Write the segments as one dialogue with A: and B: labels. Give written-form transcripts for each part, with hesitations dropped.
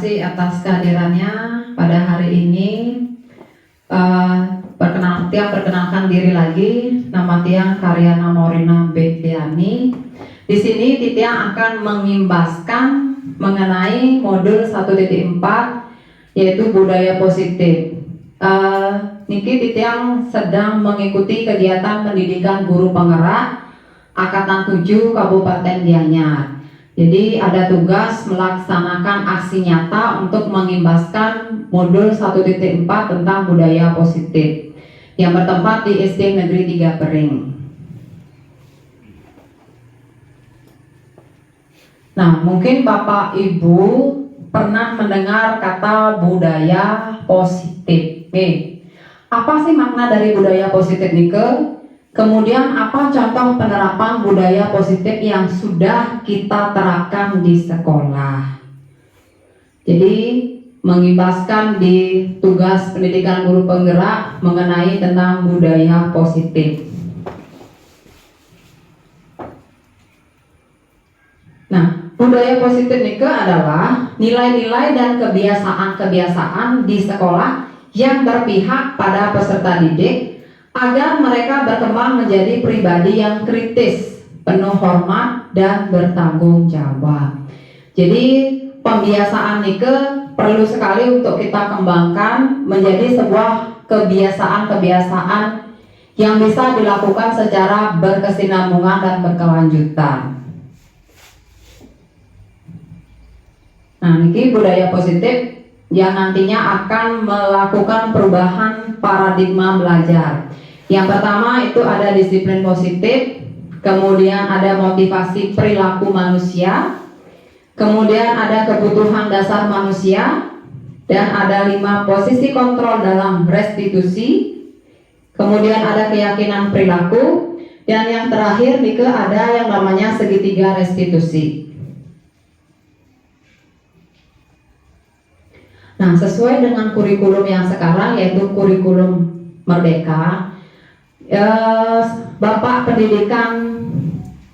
A: kasih atas kehadirannya pada hari ini. Perkenalkan diri lagi, nama Tiang Karyana Morina Bektiani. Di sini Tiang akan mengimbaskan mengenai modul 1.4 yaitu budaya positif. Niki Tiang sedang mengikuti kegiatan pendidikan guru penggerak Angkatan 7 Kabupaten Gianyar. Jadi ada tugas melaksanakan aksi nyata untuk mengimbaskan modul 1.4 tentang budaya positif yang bertempat di SD Negeri 3 Pering. Nah, mungkin Bapak Ibu pernah mendengar kata budaya positif. Apa sih makna dari budaya positif Nike? Kemudian apa contoh penerapan budaya positif yang sudah kita terapkan di sekolah? Jadi mengimbaskan di tugas pendidikan guru penggerak mengenai tentang budaya positif. Nah, budaya positif Nike adalah nilai-nilai dan kebiasaan-kebiasaan di sekolah yang berpihak pada peserta didik agar mereka berkembang menjadi pribadi yang kritis, penuh hormat, dan bertanggung jawab. Jadi pembiasaan Nike perlu sekali untuk kita kembangkan menjadi sebuah kebiasaan-kebiasaan yang bisa dilakukan secara berkesinambungan dan berkelanjutan. Nah, Niki budaya positif yang nantinya akan melakukan perubahan paradigma belajar. Yang pertama itu ada disiplin positif, kemudian ada motivasi perilaku manusia, kemudian ada kebutuhan dasar manusia, dan ada 5 posisi kontrol dalam restitusi, kemudian ada keyakinan perilaku, dan yang terakhir Nike ada yang namanya segitiga restitusi. Nah, sesuai dengan kurikulum yang sekarang yaitu kurikulum Merdeka, Bapak pendidikan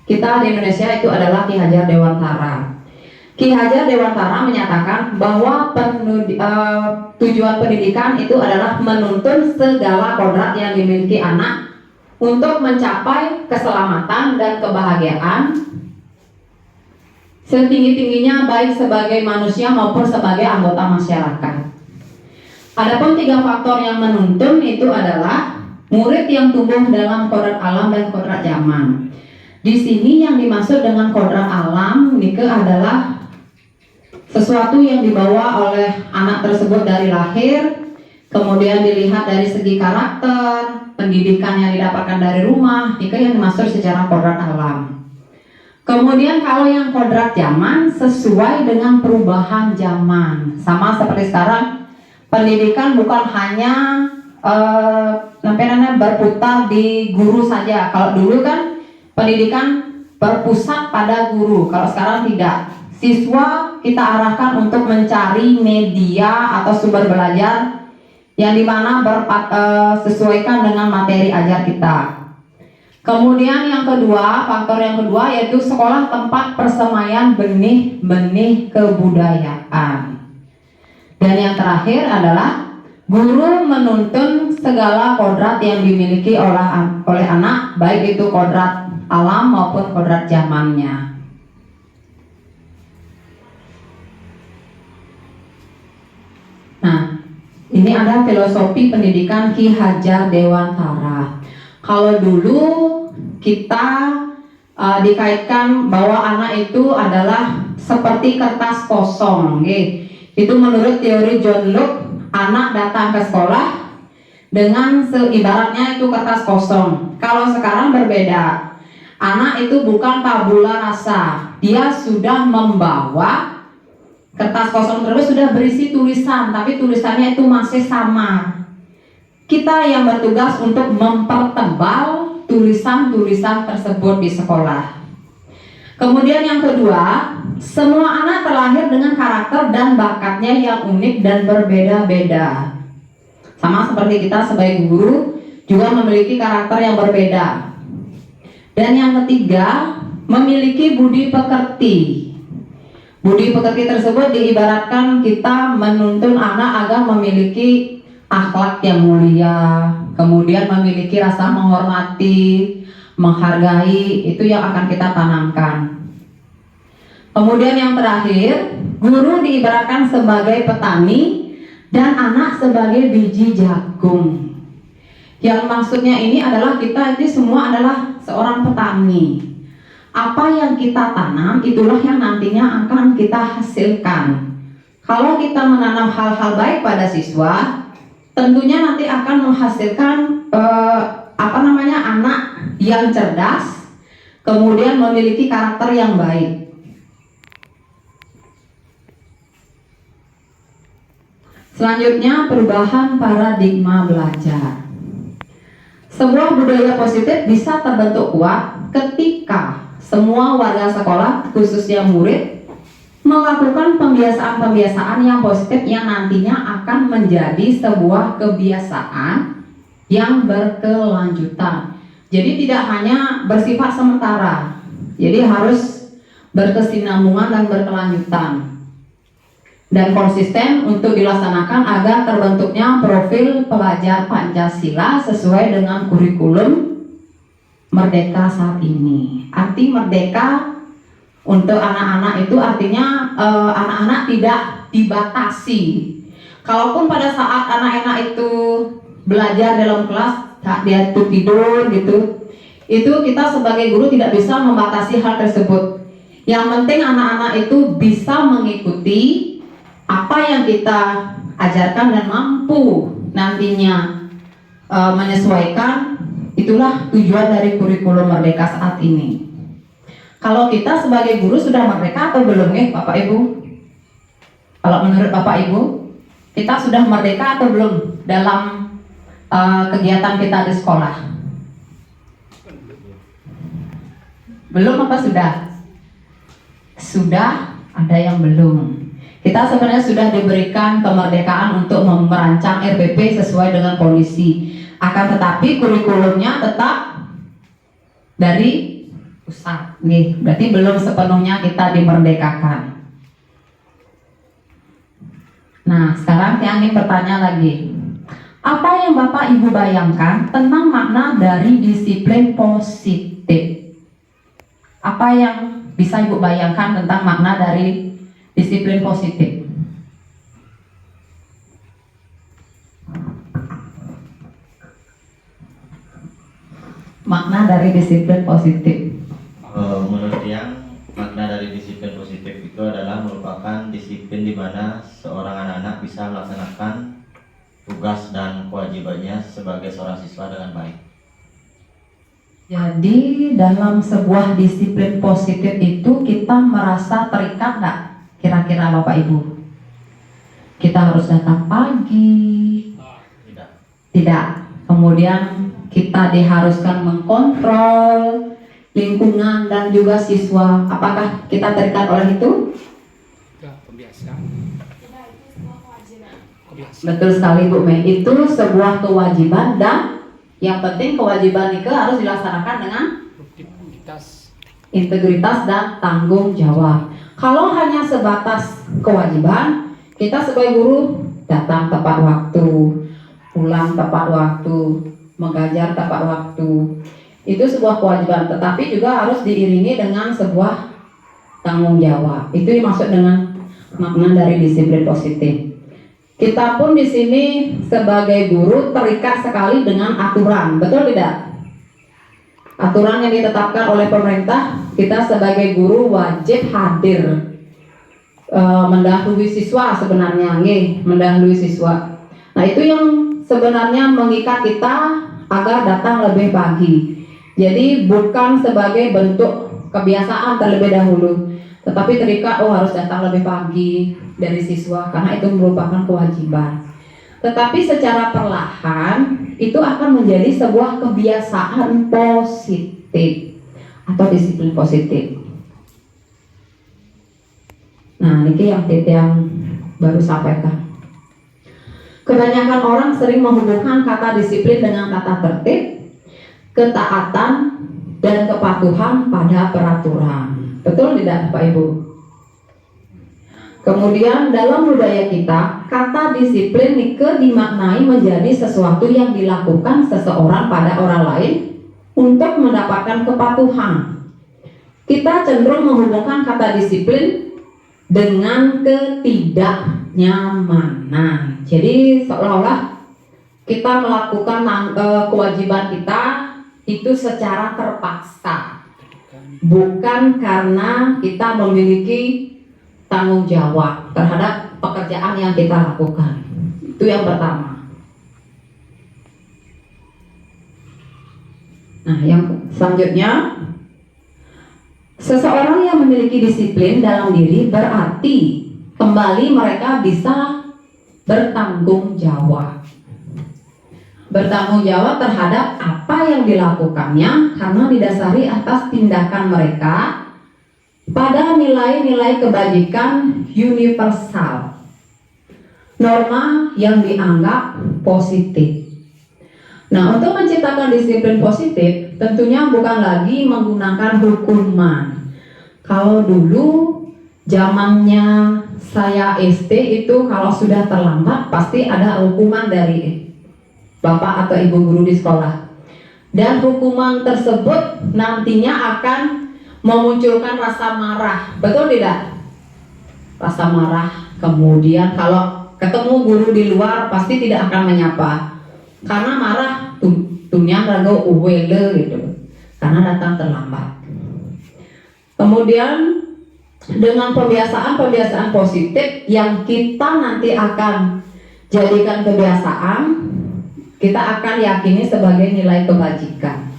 A: kita di Indonesia itu adalah Ki Hajar Dewantara. Ki Hajar Dewantara menyatakan bahwa tujuan pendidikan itu adalah menuntun segala kodrat yang dimiliki anak untuk mencapai keselamatan dan kebahagiaan setinggi-tingginya baik sebagai manusia maupun sebagai anggota masyarakat. Adapun 3 faktor yang menuntun itu adalah murid yang tumbuh dalam kodrat alam dan kodrat zaman. Di sini yang dimaksud dengan kodrat alam Nike adalah sesuatu yang dibawa oleh anak tersebut dari lahir, kemudian dilihat dari segi karakter, pendidikan yang didapatkan dari rumah, Nike yang dimaksud secara kodrat alam. Kemudian kalau yang kodrat zaman sesuai dengan perubahan zaman. Sama seperti sekarang, pendidikan bukan hanya berputar di guru saja. Kalau dulu kan pendidikan berpusat pada guru, kalau sekarang tidak. Siswa kita arahkan untuk mencari media atau sumber belajar yang dimana sesuaikan dengan materi ajar kita. Kemudian yang kedua, faktor yang kedua yaitu sekolah tempat persemaian benih-benih kebudayaan. Dan yang terakhir adalah guru menuntun segala kodrat yang dimiliki oleh anak, baik itu kodrat alam maupun kodrat zamannya. Nah, ini ada filosofi pendidikan Ki Hajar Dewantara. Kalau dulu kita dikaitkan bahwa anak itu adalah seperti kertas kosong, itu menurut teori John Locke. Anak datang ke sekolah dengan ibaratnya itu kertas kosong. Kalau sekarang berbeda. Anak itu bukan tabula rasa. Dia sudah membawa kertas kosong terus sudah berisi tulisan, tapi tulisannya itu masih sama. Kita yang bertugas untuk mempertebal tulisan-tulisan tersebut di sekolah. Kemudian yang kedua, semua anak terlahir dengan karakter dan bakatnya yang unik dan berbeda-beda. Sama seperti kita sebagai guru juga memiliki karakter yang berbeda. Dan yang ketiga, memiliki budi pekerti. Budi pekerti tersebut diibaratkan kita menuntun anak agar memiliki akhlak yang mulia, kemudian memiliki rasa menghormati, menghargai, itu yang akan kita tanamkan. Kemudian yang terakhir, guru diibaratkan sebagai petani dan anak sebagai biji jagung. Yang maksudnya ini adalah kita ini semua adalah seorang petani. Apa yang kita tanam itulah yang nantinya akan kita hasilkan. Kalau kita menanam hal-hal baik pada siswa, tentunya nanti akan menghasilkan anak yang cerdas, kemudian memiliki karakter yang baik. Selanjutnya, perubahan paradigma belajar. Sebuah budaya positif bisa terbentuk kuat ketika semua warga sekolah, khususnya murid, melakukan pembiasaan-pembiasaan yang positif yang nantinya akan menjadi sebuah kebiasaan yang berkelanjutan. Jadi tidak hanya bersifat sementara, jadi harus berkesinambungan dan berkelanjutan dan konsisten untuk dilaksanakan agar terbentuknya profil pelajar Pancasila sesuai dengan kurikulum Merdeka saat ini. Arti merdeka untuk anak-anak itu artinya anak-anak tidak dibatasi. Kalaupun pada saat anak-anak itu belajar dalam kelas, dia itu tidur gitu, itu kita sebagai guru tidak bisa membatasi hal tersebut. Yang penting anak-anak itu bisa mengikuti apa yang kita ajarkan dan mampu nantinya menyesuaikan. Itulah tujuan dari kurikulum Merdeka saat ini. Kalau kita sebagai guru sudah merdeka atau belum ya Bapak Ibu? Kalau menurut Bapak Ibu, kita sudah merdeka atau belum dalam kegiatan kita di sekolah? Belum apa sudah? Sudah, ada yang belum. Kita sebenarnya sudah diberikan kemerdekaan untuk merancang RPP sesuai dengan kondisi. Akan tetapi kurikulumnya tetap dari pusat. Nih, berarti belum sepenuhnya kita dimerdekakan. Nah, sekarang saya ingin bertanya lagi. Apa yang Bapak Ibu bayangkan tentang makna dari disiplin positif? Apa yang bisa Ibu bayangkan tentang makna dari disiplin positif? Makna dari disiplin positif.
B: Menurut yang makna dari disiplin positif itu adalah merupakan disiplin di mana seorang anak-anak bisa melaksanakan tugas dan kewajibannya sebagai seorang siswa dengan baik.
A: Jadi dalam sebuah disiplin positif itu kita merasa terikat nggak? Kira-kira Bapak Ibu? Kita harus datang pagi? Tidak. Kemudian kita diharuskan mengkontrol lingkungan dan juga siswa. Apakah kita terikat oleh itu?
C: Kebiasaan.
A: Betul sekali Bu Mei. Itu sebuah kewajiban dan yang penting kewajiban itu harus dilaksanakan dengan integritas dan tanggung jawab. Kalau hanya sebatas kewajiban, kita sebagai guru datang tepat waktu, pulang tepat waktu, mengajar tepat waktu, itu sebuah kewajiban, tetapi juga harus diiringi dengan sebuah tanggung jawab. Itu dimaksud dengan makna dari disiplin positif. Kita pun di sini sebagai guru terikat sekali dengan aturan, betul tidak? Aturan yang ditetapkan oleh pemerintah, kita sebagai guru wajib hadir, mendahului siswa sebenarnya, mendahului siswa. Nah itu yang sebenarnya mengikat kita agar datang lebih pagi. Jadi bukan sebagai bentuk kebiasaan terlebih dahulu, tetapi terikat harus datang lebih pagi dari siswa karena itu merupakan kewajiban. Tetapi secara perlahan itu akan menjadi sebuah kebiasaan positif atau disiplin positif. Nah, ini yang baru sampaikan. Kebanyakan orang sering menghubungkan kata disiplin dengan kata tertib, ketaatan, dan kepatuhan pada peraturan. Betul tidak Pak Ibu? Kemudian dalam budaya kita, kata disiplin Nike dimaknai menjadi sesuatu yang dilakukan seseorang pada orang lain untuk mendapatkan kepatuhan. Kita cenderung menghubungkan kata disiplin dengan ketidaknyamanan. Jadi seolah-olah kita melakukan kewajiban kita itu secara terpaksa, bukan karena kita memiliki tanggung jawab terhadap pekerjaan yang kita lakukan. Itu yang pertama. Nah, yang selanjutnya, seseorang yang memiliki disiplin dalam diri berarti kembali mereka bisa bertanggung jawab. Bertanggung jawab terhadap apa yang dilakukannya karena didasari atas tindakan mereka pada nilai-nilai kebajikan universal, norma yang dianggap positif. Nah, untuk menciptakan disiplin positif tentunya bukan lagi menggunakan hukuman. Kalau dulu zamannya saya SD itu kalau sudah terlambat pasti ada hukuman dari bapak atau ibu guru di sekolah, dan hukuman tersebut nantinya akan memunculkan rasa marah, betul tidak? Rasa marah. Kemudian kalau ketemu guru di luar pasti tidak akan menyapa karena marah, tunya rago uwele gitu, karena datang terlambat. Kemudian dengan pembiasaan positif yang kita nanti akan jadikan kebiasaan, kita akan yakini sebagai nilai kebajikan.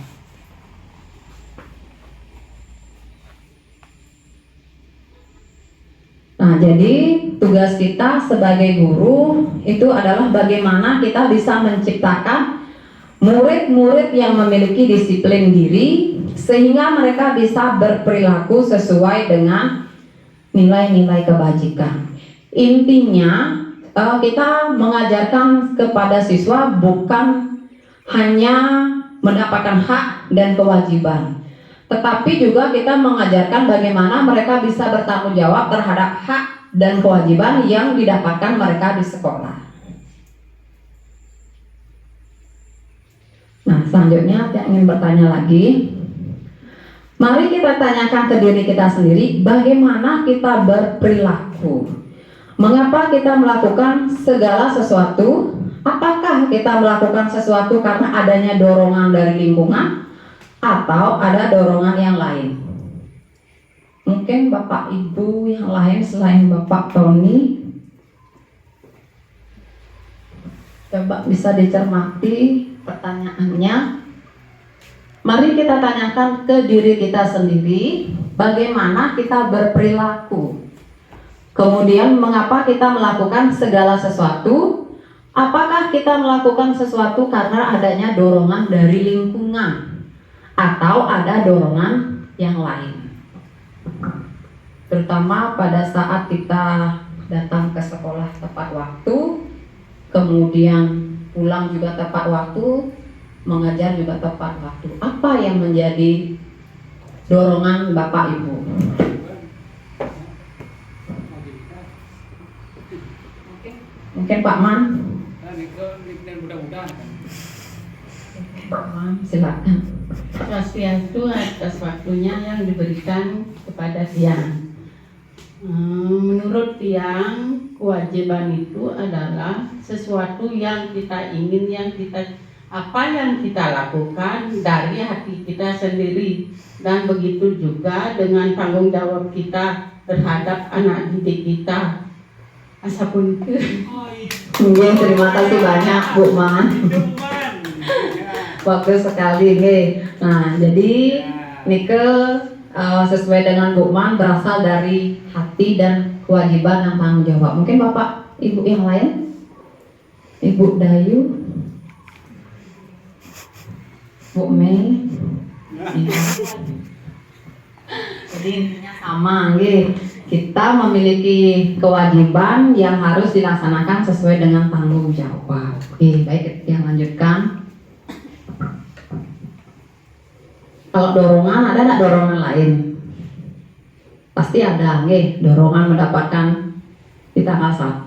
A: Nah, jadi tugas kita sebagai guru itu adalah bagaimana kita bisa menciptakan murid-murid yang memiliki disiplin diri sehingga mereka bisa berperilaku sesuai dengan nilai-nilai kebajikan. Intinya kita mengajarkan kepada siswa bukan hanya mendapatkan hak dan kewajiban, tetapi juga kita mengajarkan bagaimana mereka bisa bertanggung jawab terhadap hak dan kewajiban yang didapatkan mereka di sekolah. Nah, selanjutnya saya ingin bertanya lagi. Mari kita tanyakan ke diri kita sendiri, bagaimana kita berperilaku? Mengapa kita melakukan segala sesuatu? Apakah kita melakukan sesuatu karena adanya dorongan dari lingkungan atau ada dorongan yang lain? Mungkin Bapak Ibu yang lain selain Bapak Tony, coba bisa dicermati pertanyaannya. Mari kita tanyakan ke diri kita sendiri, bagaimana kita berperilaku. Kemudian mengapa kita melakukan segala sesuatu? Apakah kita melakukan sesuatu karena adanya dorongan dari lingkungan atau ada dorongan yang lain? Terutama pada saat kita datang ke sekolah tepat waktu, kemudian pulang juga tepat waktu, mengajar juga tepat waktu. Apa yang menjadi dorongan Bapak Ibu? Mungkin Pak Man. Pak Man, silakan.
D: Sesuatu atas waktunya yang diberikan kepada Tiang. Menurut Tiang, kewajiban itu adalah sesuatu yang kita ingin, apa yang kita lakukan dari hati kita sendiri, dan begitu juga dengan tanggung jawab kita terhadap anak didik kita. Asapun itu.
A: Terima kasih banyak Bu Man. Waktu sekali Nah, jadi Nike sesuai dengan Bu Man berasal dari hati dan kewajiban dan tanggung jawab. Mungkin Bapak Ibu yang lain, Ibu Dayu, Bu Mei. Jadi intinya sama, kita memiliki kewajiban yang harus dilaksanakan sesuai dengan tanggung jawab. Baik, yang lanjutkan. Kalau dorongan, ada nggak dorongan lain? Pasti ada, dorongan mendapatkan di tanggal 1.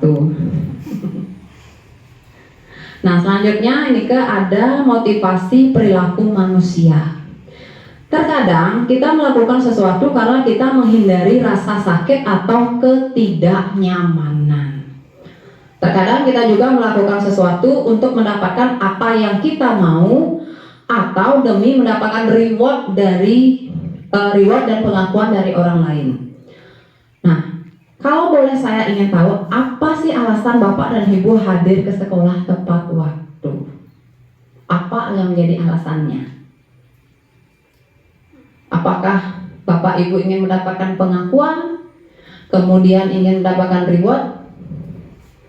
A: Nah, selanjutnya ini ada motivasi perilaku manusia. Terkadang kita melakukan sesuatu karena kita menghindari rasa sakit atau ketidaknyamanan. Terkadang kita juga melakukan sesuatu untuk mendapatkan apa yang kita mau atau demi mendapatkan reward dan pengakuan dari orang lain. Nah, kalau boleh saya ingin tahu, apa sih alasan Bapak dan Ibu hadir ke sekolah tepat waktu? Apa yang menjadi alasannya? Apakah Bapak Ibu ingin mendapatkan pengakuan, kemudian ingin mendapatkan reward?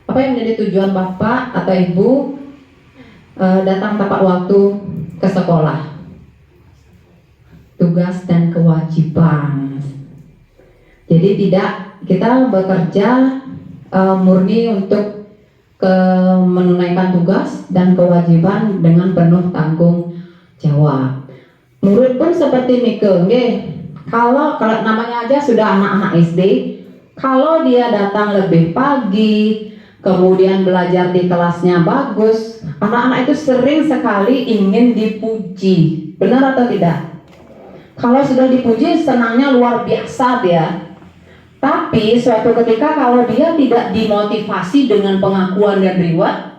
A: Apa yang menjadi tujuan Bapak atau Ibu datang tepat waktu ke sekolah? Tugas dan kewajiban. Jadi tidak kita bekerja murni untuk menunaikan tugas dan kewajiban dengan penuh tanggung jawab. Murid pun seperti Mike, kalau namanya aja sudah anak-anak SD, kalau dia datang lebih pagi, kemudian belajar di kelasnya bagus, anak-anak itu sering sekali ingin dipuji. Benar atau tidak? Kalau sudah dipuji, senangnya luar biasa dia. Tapi suatu ketika kalau dia tidak dimotivasi dengan pengakuan dan reward,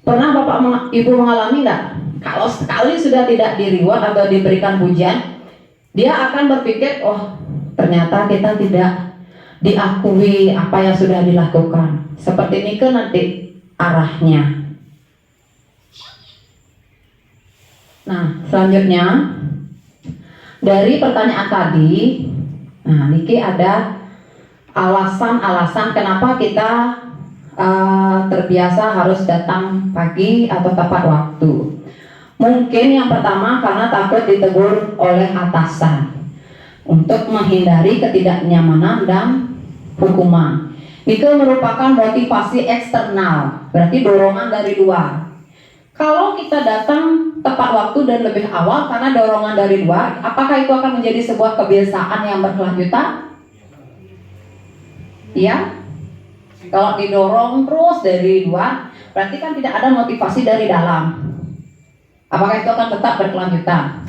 A: pernah Bapak Ibu mengalami enggak? Kalau sekali sudah tidak di reward atau diberikan pujian, dia akan berpikir, oh ternyata kita tidak diakui apa yang sudah dilakukan. Seperti ini kan nanti arahnya. Nah, selanjutnya dari pertanyaan tadi, nah Niki ada alasan-alasan kenapa kita terbiasa harus datang pagi atau tepat waktu. Mungkin yang pertama karena takut ditegur oleh atasan untuk menghindari ketidaknyamanan dan hukuman. Itu merupakan motivasi eksternal, berarti dorongan dari luar. Kalau kita datang tepat waktu dan lebih awal karena dorongan dari luar, apakah itu akan menjadi sebuah kebiasaan yang berkelanjutan? Ya, kalau didorong terus dari luar, berarti kan tidak ada motivasi dari dalam. Apakah itu akan tetap berkelanjutan?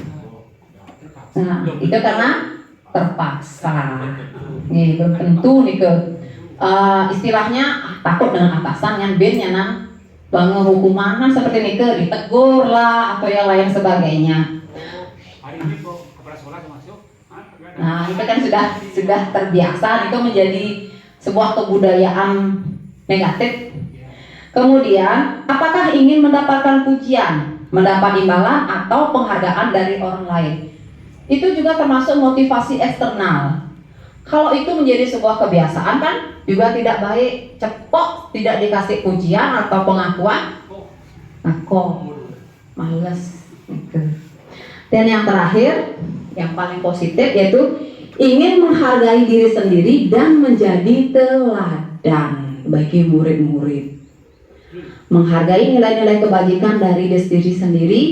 A: Nah, itu karena terpaksa. Nih, belum tentu nih istilahnya takut dengan atasan yang ben nang bangun hukuman kan seperti nih ditegur lah atau yang lain sebagainya. Nah, itu kan sudah terbiasa, itu menjadi sebuah kebudayaan negatif. Kemudian, apakah ingin mendapatkan pujian, mendapat imbalan atau penghargaan dari orang lain? Itu juga termasuk motivasi eksternal. Kalau itu menjadi sebuah kebiasaan kan juga tidak baik. Cepot tidak dikasih pujian atau pengakuan, nah kok males. Dan yang terakhir, yang paling positif yaitu ingin menghargai diri sendiri dan menjadi teladan bagi murid-murid. Menghargai nilai-nilai kebajikan dari diri sendiri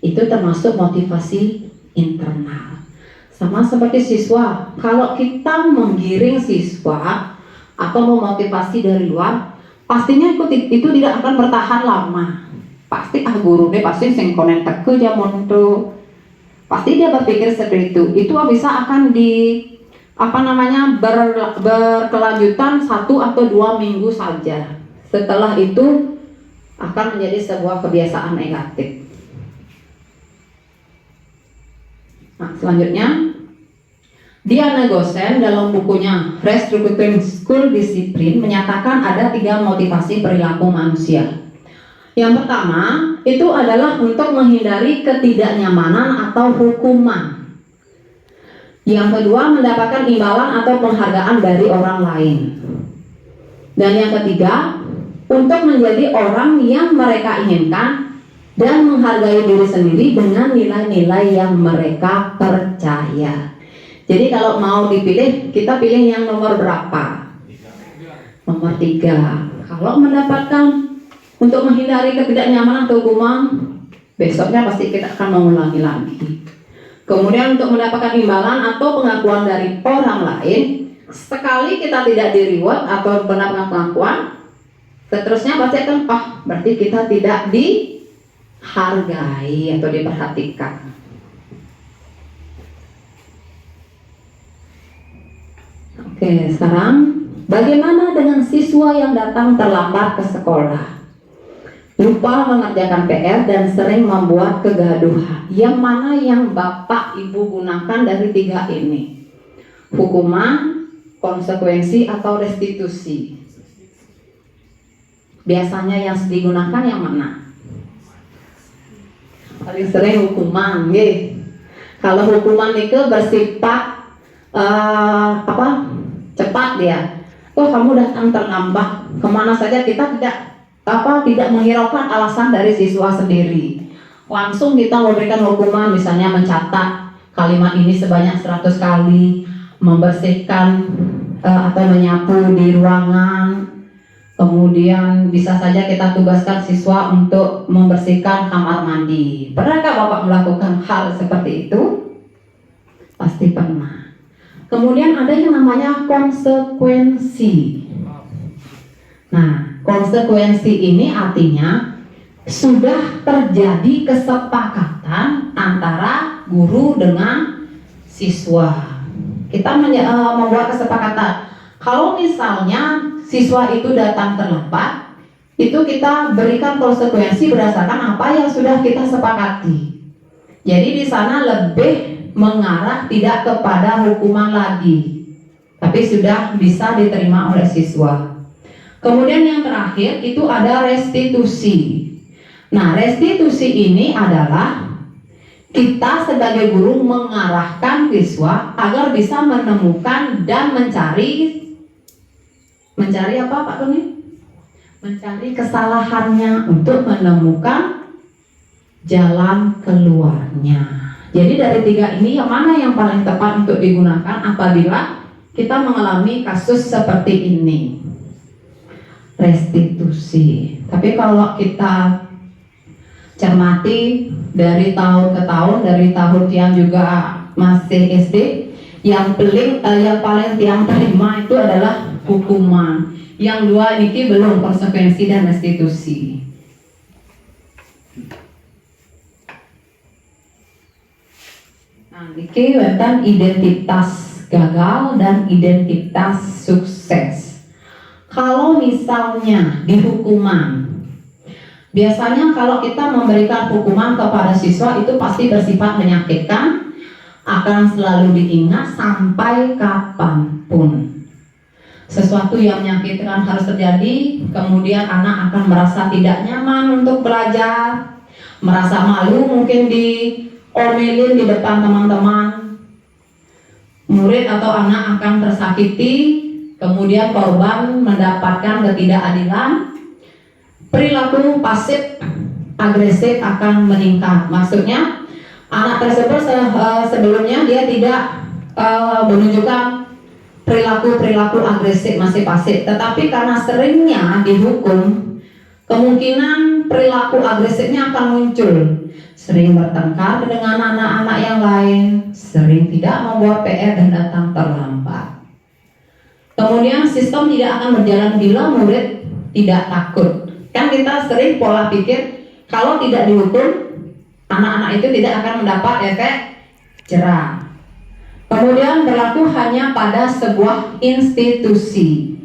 A: itu termasuk motivasi internal. Sama seperti siswa, kalau kita menggiring siswa atau memotivasi dari luar, pastinya itu tidak akan bertahan lama. Pasti guru deh pasti singkonen teke jamon tuh. Pasti dia berpikir seperti itu. Itu bisa akan berkelanjutan 1 atau 2 minggu saja. Setelah itu akan menjadi sebuah kebiasaan negatif. Nah, selanjutnya Diana Gosen dalam bukunya Restructuring School Discipline menyatakan ada 3 motivasi perilaku manusia. Yang pertama itu adalah untuk menghindari ketidaknyamanan atau hukuman. Yang kedua mendapatkan imbalan atau penghargaan dari orang lain. Dan yang ketiga untuk menjadi orang yang mereka inginkan dan menghargai diri sendiri dengan nilai-nilai yang mereka percaya. Jadi kalau mau dipilih, kita pilih yang nomor berapa? Nomor 3. Kalau mendapatkan untuk menghindari ketidaknyamanan atau hukuman, besoknya pasti kita akan mengulangi lagi. Kemudian untuk mendapatkan imbalan atau pengakuan dari orang lain, sekali kita tidak di reward atau benar pengakuan, seterusnya pasti akan berarti kita tidak dihargai atau diperhatikan. Oke, sekarang bagaimana dengan siswa yang datang terlambat ke sekolah? Lupa mengerjakan PR dan sering membuat kegaduhan. Yang mana yang Bapak Ibu gunakan dari 3 ini? Hukuman, konsekuensi, atau restitusi? Biasanya yang digunakan yang mana? Paling sering hukuman, nggih. Kalau hukuman itu bersifat cepat dia. Kamu datang terlambat, kemana saja kita tidak menghiraukan alasan dari siswa sendiri. Langsung kita memberikan hukuman, misalnya mencatat kalimat ini sebanyak 100 kali, membersihkan atau menyapu di ruangan. Kemudian bisa saja kita tugaskan siswa untuk membersihkan kamar mandi. Pernahkah Bapak melakukan hal seperti itu? Pasti pernah. Kemudian ada yang namanya konsekuensi. Nah, konsekuensi ini artinya sudah terjadi kesepakatan antara guru dengan siswa. Kita membuat kesepakatan. Kalau misalnya siswa itu datang terlambat, itu kita berikan konsekuensi berdasarkan apa yang sudah kita sepakati. Jadi di sana lebih mengarah tidak kepada hukuman lagi, tapi sudah bisa diterima oleh siswa. Kemudian yang terakhir itu ada restitusi. Nah, restitusi ini adalah kita sebagai guru mengarahkan siswa agar bisa menemukan dan mencari apa Pak Tony? Mencari kesalahannya untuk menemukan jalan keluarnya. Jadi dari 3 ini yang mana yang paling tepat untuk digunakan apabila kita mengalami kasus seperti ini? Restitusi. Tapi kalau kita cermati dari tahun ke tahun, dari tahun yang juga masih SD, yang paling tiang terima itu adalah hukuman. Yang 2 ini belum, konsekuensi dan restitusi. Nah, ini tentang identitas gagal dan identitas sukses. Kalau misalnya di hukuman, biasanya kalau kita memberikan hukuman kepada siswa itu pasti bersifat menyakitkan, akan selalu diingat sampai kapanpun. Sesuatu yang menyakitkan harus terjadi, kemudian anak akan merasa tidak nyaman untuk belajar, merasa malu mungkin diomelin di depan teman-teman. Murid atau anak akan tersakiti, kemudian korban mendapatkan ketidakadilan, perilaku pasif agresif akan meningkat. Maksudnya anak tersebut sebelumnya dia tidak menunjukkan perilaku agresif, masih pasif, tetapi karena seringnya dihukum, kemungkinan perilaku agresifnya akan muncul. Sering bertengkar dengan anak-anak yang lain, sering tidak membuat PR dan datang terlambat. Kemudian sistem tidak akan berjalan bila murid tidak takut. Kan kita sering pola pikir kalau tidak dihukum, anak-anak itu tidak akan mendapat efek jerah. Kemudian berlaku hanya pada sebuah institusi,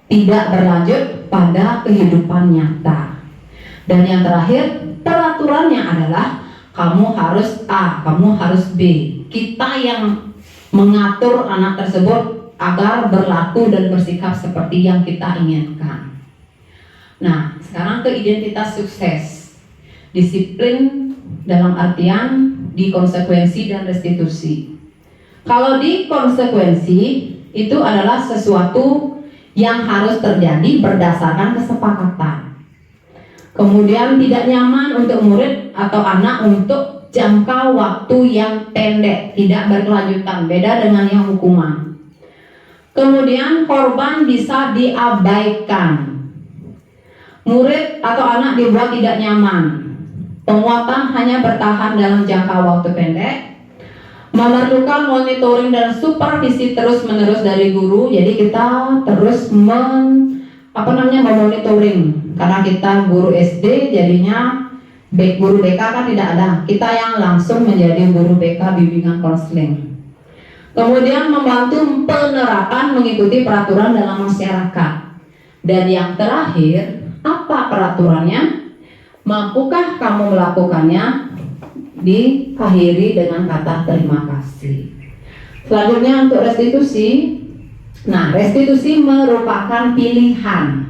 A: tidak berlanjut pada kehidupan nyata. Dan yang terakhir, peraturannya adalah kamu harus A, kamu harus B. Kita yang mengatur anak tersebut agar berlaku dan bersikap seperti yang kita inginkan. Nah, sekarang ke identitas sukses. Disiplin dalam artian di konsekuensi dan restitusi. Kalau di konsekuensi itu adalah sesuatu yang harus terjadi berdasarkan kesepakatan. Kemudian tidak nyaman untuk murid atau anak untuk jangka waktu yang pendek, tidak berkelanjutan, beda dengan yang hukuman. Kemudian korban bisa diabaikan. Murid atau anak dibuat tidak nyaman. Penguatan hanya bertahan dalam jangka waktu pendek. Memerlukan monitoring dan supervisi terus-menerus dari guru. Jadi kita terus memonitoring, karena kita guru SD, jadinya guru BK kan tidak ada. Kita yang langsung menjadi guru BK bimbingan konseling. Kemudian membantu penerapan mengikuti peraturan dalam masyarakat. Dan yang terakhir, apa peraturannya? Mampukah kamu melakukannya? Diakhiri dengan kata terima kasih. Selanjutnya untuk restitusi. Nah, restitusi merupakan pilihan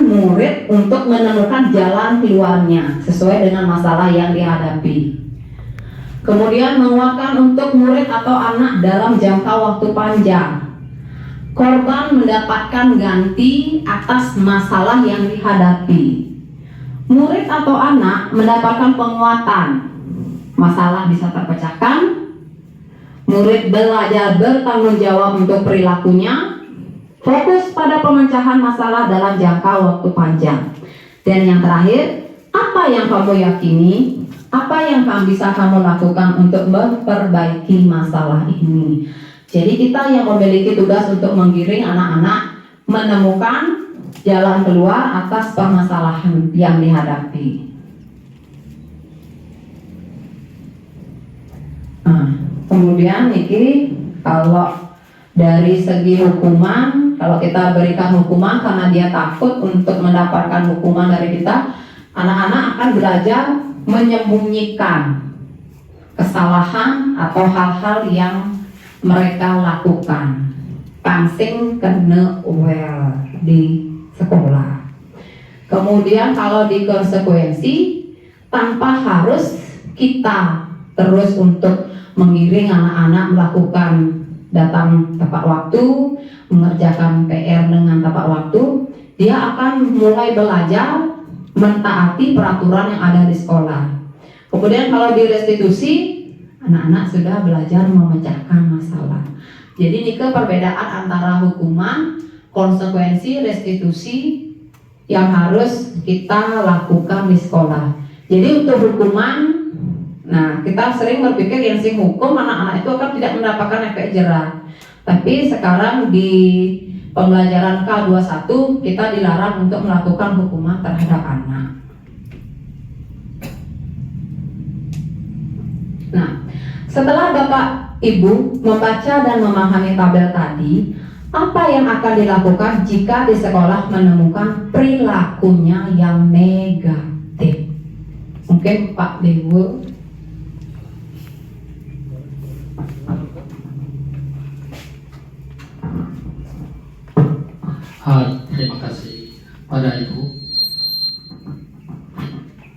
A: murid untuk menemukan jalan keluarnya sesuai dengan masalah yang dihadapi. Kemudian menguatkan untuk murid atau anak dalam jangka waktu panjang. Korban mendapatkan ganti atas masalah yang dihadapi. Murid atau anak mendapatkan penguatan, masalah bisa terpecahkan. Murid belajar bertanggung jawab untuk perilakunya, fokus pada pemecahan masalah dalam jangka waktu panjang. Dan yang terakhir, apa yang kamu yakini, apa yang bisa kamu lakukan untuk memperbaiki masalah ini. Jadi kita yang memiliki tugas untuk menggiring anak-anak menemukan jalan keluar atas permasalahan yang dihadapi. Kemudian Niki, kalau dari segi hukuman, kalau kita berikan hukuman karena dia takut untuk mendapatkan hukuman dari kita, anak-anak akan belajar menyembunyikan kesalahan atau hal-hal yang mereka lakukan. Pangsing kena well di sekolah. Kemudian kalau di konsekuensi, tanpa harus kita terus untuk mengiring anak-anak melakukan datang tepat waktu, mengerjakan PR dengan tepat waktu, dia akan mulai belajar mentaati peraturan yang ada di sekolah. Kemudian kalau di restitusi, anak-anak sudah belajar memecahkan masalah. Jadi ini perbedaan antara hukuman, konsekuensi, restitusi yang harus kita lakukan di sekolah. Jadi untuk hukuman, nah kita sering berpikir yang sing hukum anak-anak itu akan tidak mendapatkan efek jerah. Tapi sekarang di pembelajaran K21 kita dilarang untuk melakukan hukuman terhadap anak. Nah, setelah Bapak Ibu membaca dan memahami tabel tadi, apa yang akan dilakukan jika di sekolah menemukan perilakunya yang negatif? Mungkin Pak Dewo.
C: Terima kasih pada Ibu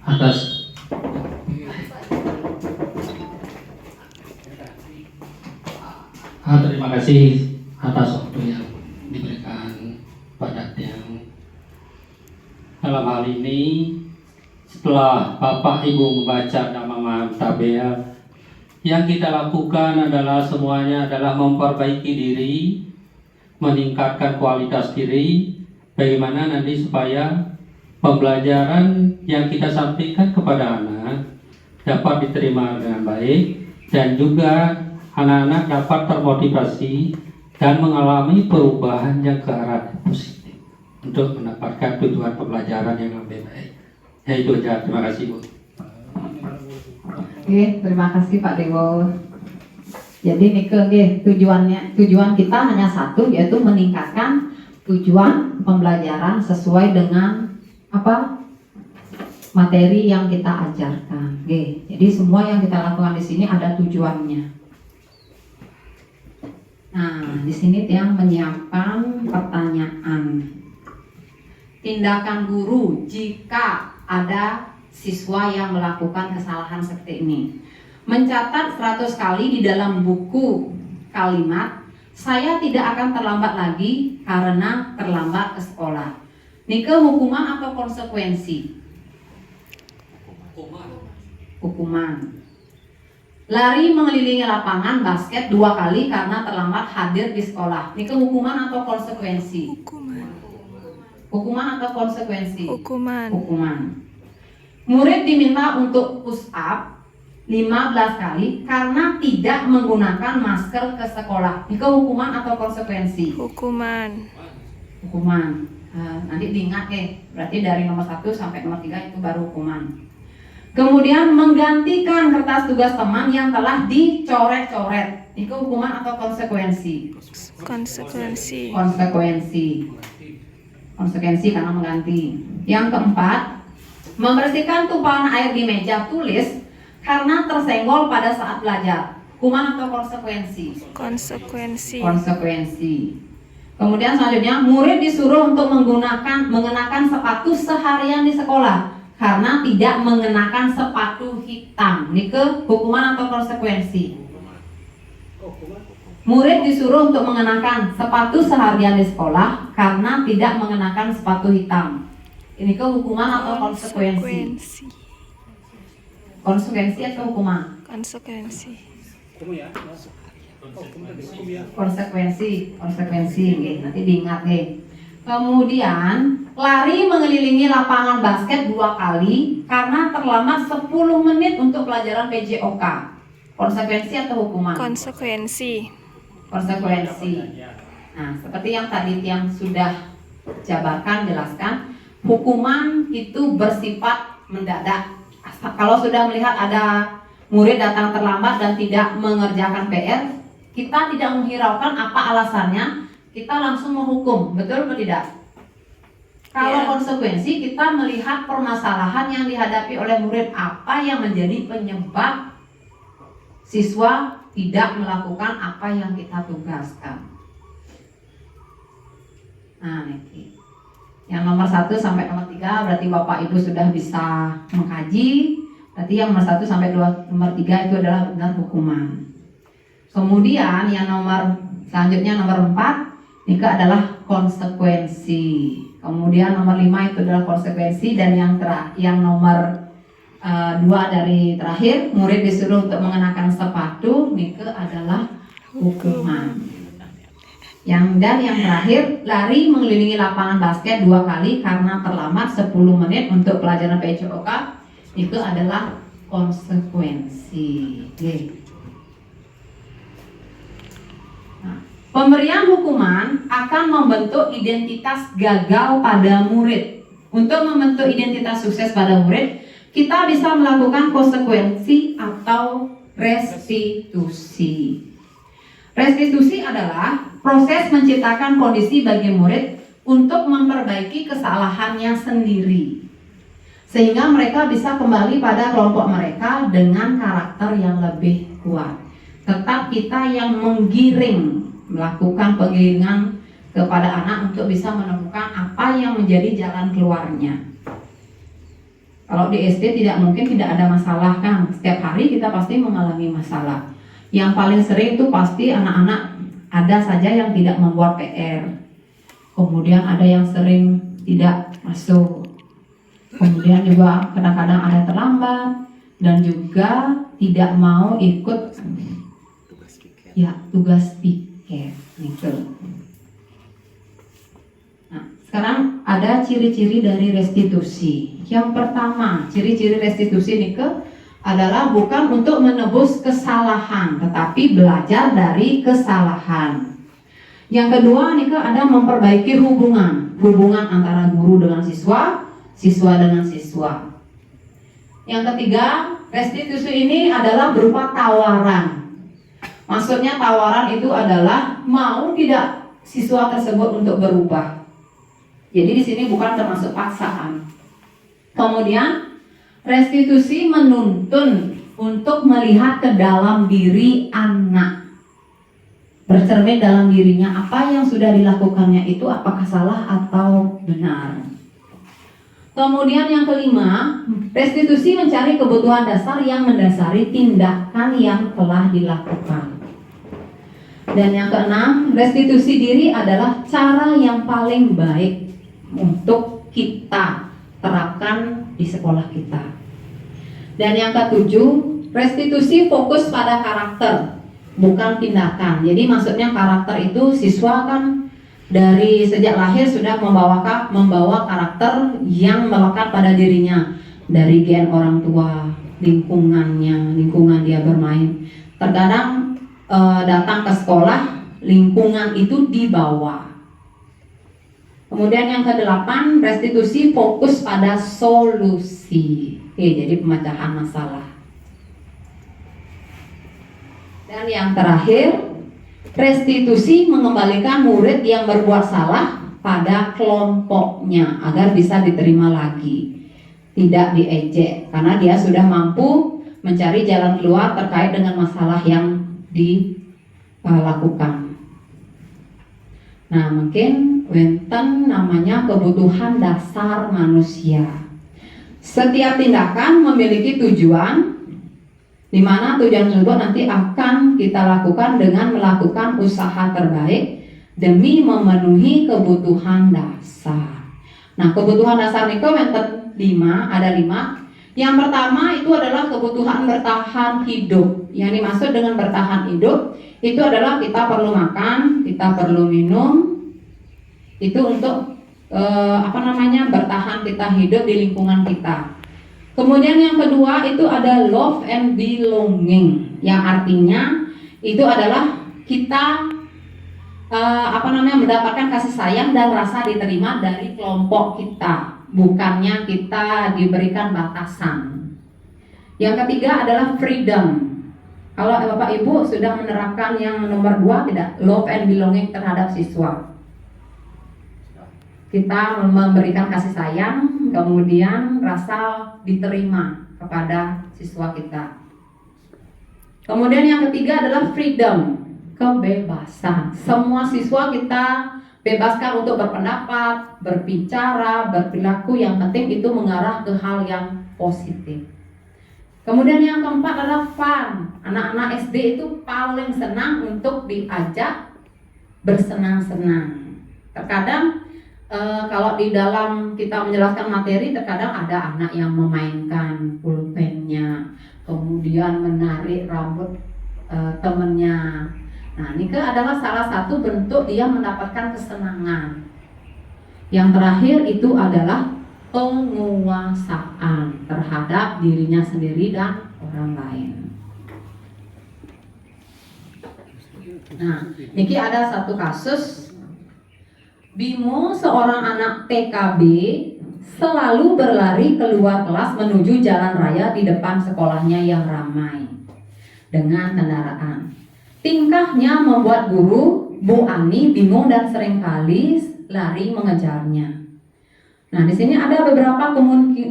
C: atas terima kasih atas waktu yang diberikan pada Tiang. Dalam hal ini, setelah Bapak Ibu membaca dan memahami tabel, yang kita lakukan adalah semuanya adalah memperbaiki diri, meningkatkan kualitas diri, bagaimana nanti supaya pembelajaran yang kita sampaikan kepada anak dapat diterima dengan baik, dan juga anak-anak dapat termotivasi dan mengalami perubahan yang ke arah positif untuk mendapatkan tujuan pembelajaran yang lebih baik. Ya itu aja, terima kasih Bu.
A: Oke, terima kasih Pak Dewo. Jadi tujuan kita hanya satu, yaitu meningkatkan tujuan pembelajaran sesuai dengan materi yang kita ajarkan. Oke, jadi semua yang kita lakukan di sini ada tujuannya. Nah, di sini Tiang menyiapkan pertanyaan. Tindakan guru jika ada siswa yang melakukan kesalahan seperti ini. Mencatat 100 kali di dalam buku kalimat, saya tidak akan terlambat lagi karena terlambat ke sekolah. Nike hukuman atau konsekuensi? Hukuman. Lari mengelilingi lapangan basket 2 kali karena terlambat hadir di sekolah. Nike hukuman atau konsekuensi? Hukuman atau konsekuensi? Hukuman. Murid diminta untuk push up 15 kali karena tidak menggunakan masker ke sekolah. Ini hukuman atau konsekuensi?
E: Hukuman.
A: Hukuman. Nanti diingat berarti dari nomor 1 sampai nomor 3 itu baru hukuman. Kemudian menggantikan kertas tugas teman yang telah dicoret-coret. Itu hukuman atau konsekuensi?
E: Konsekuensi.
A: Konsekuensi karena mengganti. Yang keempat, membersihkan tumpahan air di meja tulis karena tersenggol pada saat belajar. Hukuman atau konsekuensi? Konsekuensi. Kemudian selanjutnya, murid disuruh untuk mengenakan sepatu seharian di sekolah karena tidak mengenakan sepatu hitam. Ini ke hukuman atau konsekuensi? Murid disuruh untuk mengenakan sepatu seharian di sekolah karena tidak mengenakan sepatu hitam. Ini ke hukuman atau konsekuensi? Konsekuensi atau hukuman?
E: Konsekuensi.
A: Konsekuensi, nanti diingat Kemudian lari mengelilingi lapangan basket 2 kali karena terlambat 10 menit untuk pelajaran PJOK. Konsekuensi atau hukuman?
E: Konsekuensi.
A: Nah, seperti yang tadi yang sudah jabarkan jelaskan, hukuman itu bersifat mendadak. Kalau sudah melihat ada murid datang terlambat dan tidak mengerjakan PR, kita tidak menghiraukan apa alasannya, kita langsung menghukum, betul atau tidak? Kalau konsekuensi, kita melihat permasalahan yang dihadapi oleh murid, apa yang menjadi penyebab siswa tidak melakukan apa yang kita tugaskan. Nah, ini yang nomor 1 sampai nomor 3 berarti Bapak Ibu sudah bisa mengkaji. Berarti yang nomor 1 sampai nomor 3 itu adalah benar hukuman. Kemudian yang selanjutnya nomor 4 ini adalah konsekuensi. Kemudian nomor 5 itu adalah konsekuensi, dan yang nomor 2 dari terakhir, murid disuruh untuk mengenakan sepatu, ini adalah hukuman. Yang terakhir, lari mengelilingi lapangan basket 2 kali karena terlambat 10 menit untuk pelajaran PJOK, itu adalah konsekuensi. Nah, pemberian hukuman akan membentuk identitas gagal pada murid. Untuk membentuk identitas sukses pada murid, kita bisa melakukan konsekuensi atau restitusi. Restitusi adalah proses menciptakan kondisi bagi murid untuk memperbaiki kesalahannya sendiri, sehingga mereka bisa kembali pada kelompok mereka dengan karakter yang lebih kuat. Tetap kita yang melakukan penggiringan kepada anak untuk bisa menemukan apa yang menjadi jalan keluarnya. Kalau di SD tidak mungkin tidak ada masalah kan, setiap hari kita pasti mengalami masalah. Yang paling sering itu pasti anak-anak ada saja yang tidak membuat PR. Kemudian ada yang sering tidak masuk. Kemudian juga kadang-kadang ada terlambat dan juga tidak mau ikut tugas piket gitu. Nah, sekarang ada ciri-ciri dari restitusi. Yang pertama, ciri-ciri restitusi adalah bukan untuk menebus kesalahan, tetapi belajar dari kesalahan. Yang kedua, ada memperbaiki hubungan antara guru dengan siswa dengan siswa. Yang ketiga, restitusi ini adalah berupa tawaran. Maksudnya tawaran itu adalah mau tidak siswa tersebut untuk berubah. Jadi di sini bukan termasuk paksaan. Kemudian restitusi menuntun untuk melihat ke dalam diri anak, bercermin dalam dirinya apa yang sudah dilakukannya itu apakah salah atau benar. Kemudian yang kelima, restitusi mencari kebutuhan dasar yang mendasari tindakan yang telah dilakukan. Dan yang keenam, restitusi diri adalah cara yang paling baik untuk kita terapkan di sekolah kita. Dan yang ketujuh, restitusi fokus pada karakter, bukan tindakan. Jadi maksudnya karakter itu siswa kan dari sejak lahir sudah membawa karakter yang melekat pada dirinya, dari gen orang tua, lingkungannya, lingkungan dia bermain. Terkadang datang ke sekolah, lingkungan itu dibawa. Kemudian yang ke-8, restitusi fokus pada solusi. Oke, jadi pemecahan masalah. Dan yang terakhir, restitusi mengembalikan murid yang berbuat salah pada kelompoknya agar bisa diterima lagi, tidak diejek, karena dia sudah mampu mencari jalan keluar terkait dengan masalah yang dilakukan. Nah, mungkin wenten namanya kebutuhan dasar manusia. Setiap tindakan memiliki tujuan, di mana tujuan tersebut nanti akan kita lakukan dengan melakukan usaha terbaik demi memenuhi kebutuhan dasar. Nah, kebutuhan dasar itu wenten 5, ada 5. Yang pertama itu adalah kebutuhan bertahan hidup. Yang dimaksud dengan bertahan hidup itu adalah kita perlu makan, kita perlu minum. Itu untuk bertahan kita hidup di lingkungan kita. Kemudian yang kedua itu ada love and belonging, yang artinya itu adalah kita mendapatkan kasih sayang dan rasa diterima dari kelompok kita, bukannya kita diberikan batasan. Yang ketiga adalah freedom. Kalau Bapak Ibu sudah menerapkan yang nomor 2 tidak, love and belonging terhadap siswa. Kita memberikan kasih sayang, kemudian rasa diterima kepada siswa kita. Kemudian yang ketiga adalah freedom, kebebasan. Semua siswa kita bebaskan untuk berpendapat, berbicara, berperilaku, yang penting itu mengarah ke hal yang positif. Kemudian yang keempat adalah fun. Anak-anak SD itu paling senang untuk diajak bersenang-senang. Terkadang kalau di dalam kita menjelaskan materi, terkadang ada anak yang memainkan pulpennya, kemudian menarik rambut temennya. Nah, ini adalah salah satu bentuk dia mendapatkan kesenangan. Yang terakhir itu adalah penguasaan terhadap dirinya sendiri dan orang lain. Nah, niki ada satu kasus. Bimo, seorang anak TKB, selalu berlari keluar kelas menuju jalan raya di depan sekolahnya yang ramai dengan kendaraan. Tingkahnya membuat guru, Bu Ani, bingung dan seringkali lari mengejarnya. Nah, di sini ada beberapa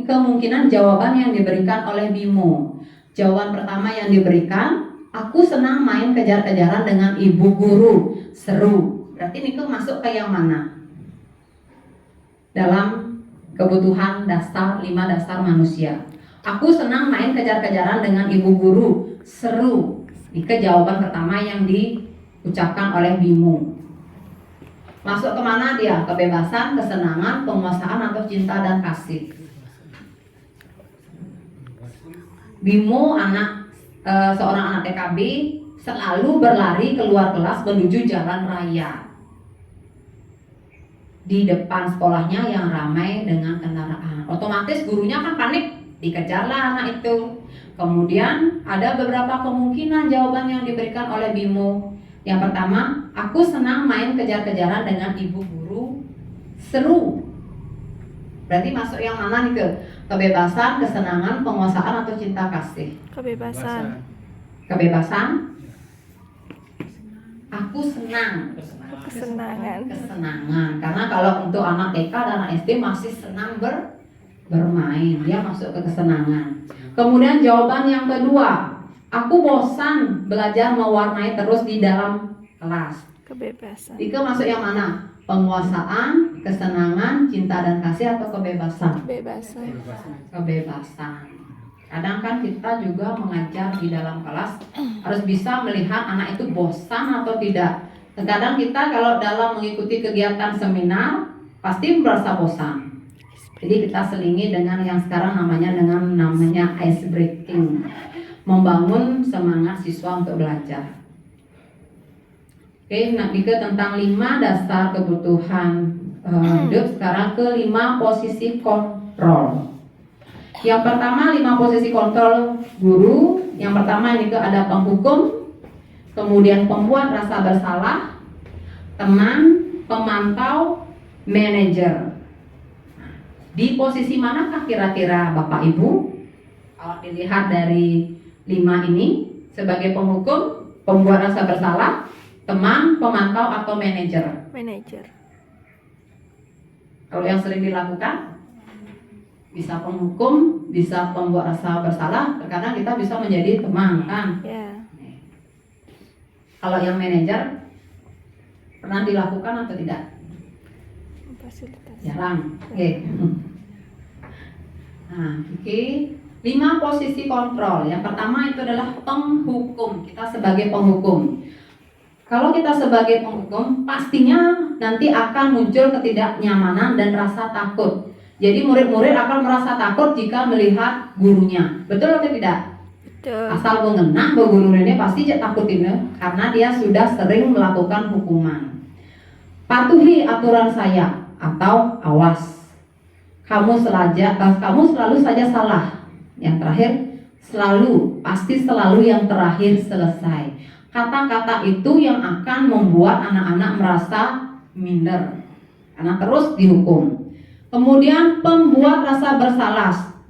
A: kemungkinan jawaban yang diberikan oleh Bimo. Jawaban pertama yang diberikan, aku senang main kejar-kejaran dengan ibu guru, seru. Berarti ini masuk ke yang mana? Dalam kebutuhan dasar 5 dasar manusia. Aku senang main kejar-kejaran dengan ibu guru, seru. Ini jawaban pertama yang diucapkan oleh Bimo. Masuk kemana dia? Kebebasan, kesenangan, penguasaan, atau cinta dan kasih. Bimo seorang anak TKB selalu berlari keluar kelas menuju jalan raya di depan sekolahnya yang ramai dengan kendaraan. Otomatis gurunya kan panik, dikejarlah anak itu. Kemudian ada beberapa kemungkinan jawaban yang diberikan oleh Bimo. Yang pertama, aku senang main kejar-kejaran dengan ibu guru, seru. Berarti masuk yang mana nih ke? Kebebasan, kesenangan, penguasaan, atau cinta kasih?
E: Kebebasan.
A: Kebebasan. Aku senang.
E: Kesenangan.
A: Kesenangan. Karena kalau untuk anak TK dan anak SD masih senang bermain, dia masuk ke kesenangan. Kemudian jawaban yang kedua, aku bosan belajar mewarnai terus di dalam kelas.
E: Kebebasan.
A: Itu masuk yang mana? Penguasaan, kesenangan, cinta dan kasih, atau kebebasan?
E: Kebebasan.
A: Kebebasan. Kadang kan kita juga mengajar di dalam kelas harus bisa melihat anak itu bosan atau tidak. Terkadang kita kalau dalam mengikuti kegiatan seminar pasti merasa bosan. Jadi kita selingi dengan yang sekarang namanya ice breaking, membangun semangat siswa untuk belajar. Oke, nah tentang 5 dasar kebutuhan hidup. Sekarang ke 5 posisi kontrol. Yang pertama 5 posisi kontrol guru. Yang pertama ini ada penghukum, kemudian pembuat rasa bersalah, teman, pemantau, manajer. Di posisi manakah kira-kira Bapak Ibu? Kalau dilihat dari 5 ini, sebagai penghukum, pembuat rasa bersalah, teman, pemantau, atau manajer.
E: Manajer.
A: Kalau yang sering dilakukan, bisa penghukum, bisa pembuat rasa bersalah, terkadang kita bisa menjadi teman, kan?
E: Ya.
A: Kalau yang manajer, pernah dilakukan atau tidak?
E: Fasilitasi.
A: Jarang. Oke. Nah, oke. 5 posisi kontrol. Yang pertama itu adalah penghukum. Kita sebagai penghukum. Kalau kita sebagai penghukum, pastinya nanti akan muncul ketidaknyamanan dan rasa takut. Jadi murid-murid akan merasa takut jika melihat gurunya. Betul atau tidak?
E: Betul.
A: Asal mengenang bahwa guru ini pasti takut ini karena dia sudah sering melakukan hukuman. Patuhi aturan saya atau awas. Kamu selalu saja salah. Yang terakhir, pasti selalu yang terakhir selesai. Kata-kata itu yang akan membuat anak-anak merasa minder karena terus dihukum. Kemudian pembuat rasa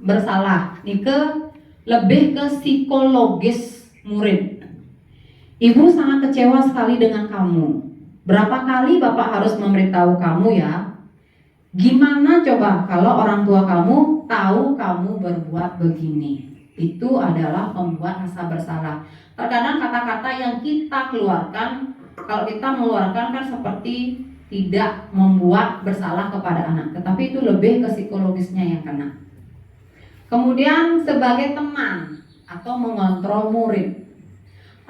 A: bersalah. Ini lebih ke psikologis murid. Ibu sangat kecewa sekali dengan kamu. Berapa kali Bapak harus memberitahu kamu ya? Gimana coba kalau orang tua kamu tahu kamu berbuat begini? Itu adalah pembuat rasa bersalah. Terkadang kata-kata yang kita keluarkan, kalau kita mengeluarkan kan seperti tidak membuat bersalah kepada anak, tetapi itu lebih ke psikologisnya yang kena. Kemudian sebagai teman atau mengontrol murid,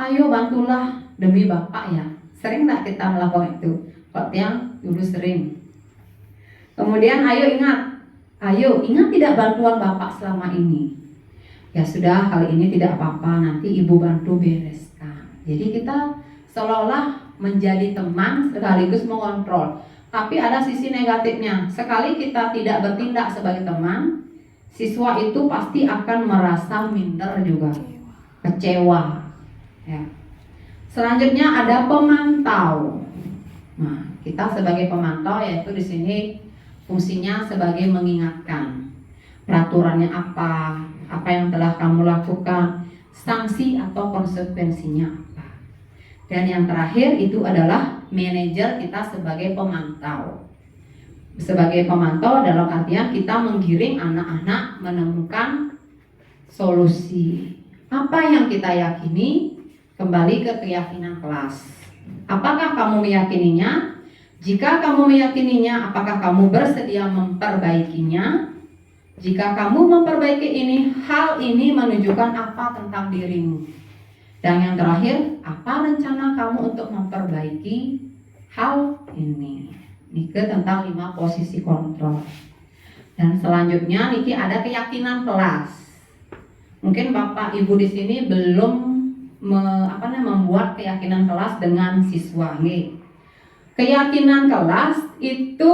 A: ayo bantulah demi Bapak ya. Sering tak kita melakukan itu? Kok yang dulu sering. Kemudian ayo ingat tidak bantuan Bapak selama ini. Ya sudah, kali ini tidak apa-apa, nanti Ibu bantu bereskan. Jadi kita seolah-olah menjadi teman sekaligus mengontrol. Tapi ada sisi negatifnya. Sekali kita tidak bertindak sebagai teman, siswa itu pasti akan merasa minder juga, kecewa. Ya. Selanjutnya ada pemantau. Nah, kita sebagai pemantau yaitu di sini fungsinya sebagai mengingatkan peraturannya apa yang telah kamu lakukan, sanksi atau konsekuensinya apa. Dan yang terakhir itu adalah manajer kita sebagai pemantau. Sebagai pemantau dalam artian kita menggiring anak-anak menemukan solusi. Apa yang kita yakini, kembali ke keyakinan kelas. Apakah kamu meyakininya? Jika kamu meyakininya, apakah kamu bersedia memperbaikinya? Jika kamu memperbaiki ini, hal ini menunjukkan apa tentang dirimu? Dan yang terakhir, apa rencana kamu untuk memperbaiki hal ini? Niki tentang 5 posisi kontrol. Dan selanjutnya niki ada keyakinan kelas. Mungkin Bapak Ibu di sini belum membuat keyakinan kelas dengan siswa. Keyakinan kelas itu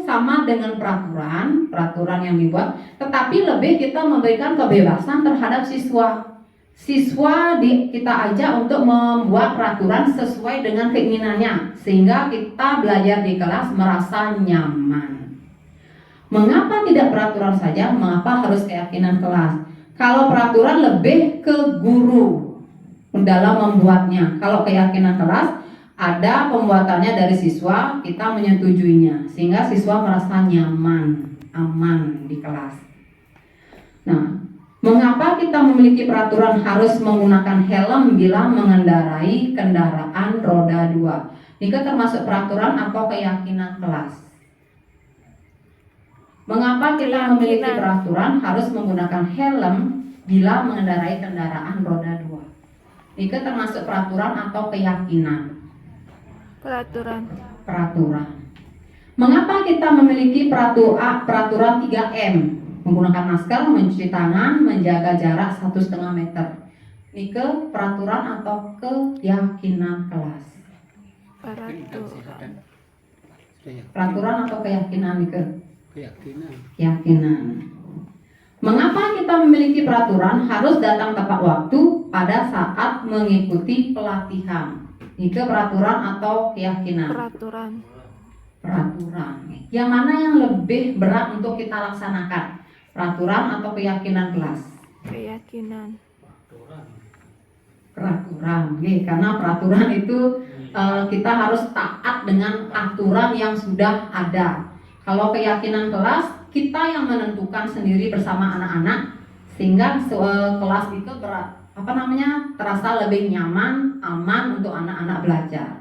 A: sama dengan peraturan yang dibuat, tetapi lebih kita memberikan kebebasan terhadap siswa. Kita ajak untuk membuat peraturan sesuai dengan keinginannya, sehingga kita belajar di kelas merasa nyaman. Mengapa tidak peraturan saja? Mengapa harus keyakinan kelas? Kalau peraturan lebih ke guru dalam membuatnya. Kalau keyakinan kelas ada pembuatannya dari siswa, kita menyetujuinya, sehingga siswa merasa nyaman, aman di kelas. Nah, mengapa kita memiliki peraturan harus menggunakan helm bila mengendarai kendaraan roda 2? Ini termasuk peraturan atau keyakinan kelas? Mengapa kita memiliki peraturan harus menggunakan helm bila mengendarai kendaraan roda 2? Ini termasuk peraturan atau keyakinan? Peraturan. Mengapa kita memiliki peraturan 3M? Menggunakan masker, mencuci tangan, menjaga jarak 1,5 meter. Ini peraturan atau keyakinan kelas? Peraturan atau keyakinan? Keyakinan. Mengapa kita memiliki peraturan harus datang tepat waktu pada saat mengikuti pelatihan? Itu peraturan atau keyakinan?
E: Peraturan.
A: Peraturan. Yang mana yang lebih berat untuk kita laksanakan? Peraturan atau keyakinan kelas?
E: Keyakinan.
A: Peraturan. Karena peraturan itu kita harus taat dengan aturan yang sudah ada. Kalau keyakinan kelas, kita yang menentukan sendiri bersama anak-anak, sehingga kelas itu terasa lebih nyaman, aman untuk anak-anak belajar.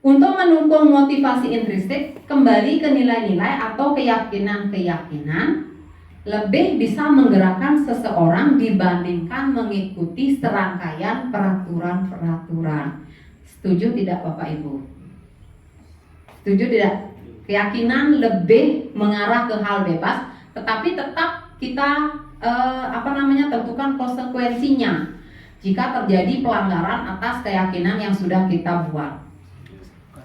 A: Untuk mendukung motivasi intrinsik, kembali ke nilai-nilai atau keyakinan-keyakinan lebih bisa menggerakkan seseorang dibandingkan mengikuti serangkaian peraturan-peraturan. Setuju tidak Bapak Ibu? Setuju tidak? Keyakinan lebih mengarah ke hal bebas, tetapi tetap kita tentukan konsekuensinya jika terjadi pelanggaran atas keyakinan yang sudah kita buat.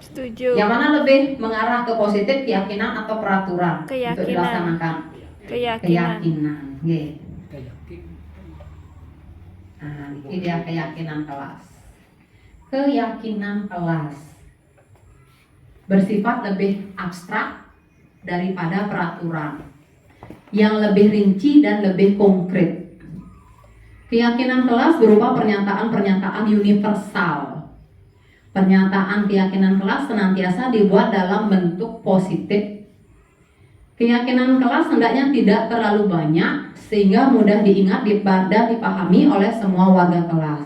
E: Setuju.
A: Yang mana lebih mengarah ke positif, keyakinan atau peraturan untuk
E: Keyakinan.
A: dilaksanakan?
E: Keyakinan.
A: Nggih. Nah, ini dia keyakinan kelas. Keyakinan kelas bersifat lebih abstrak daripada peraturan, yang lebih rinci dan lebih konkret. Keyakinan kelas berupa pernyataan-pernyataan universal. Pernyataan keyakinan kelas senantiasa dibuat dalam bentuk positif. Keyakinan kelas hendaknya tidak terlalu banyak sehingga mudah diingat dan dipahami oleh semua warga kelas.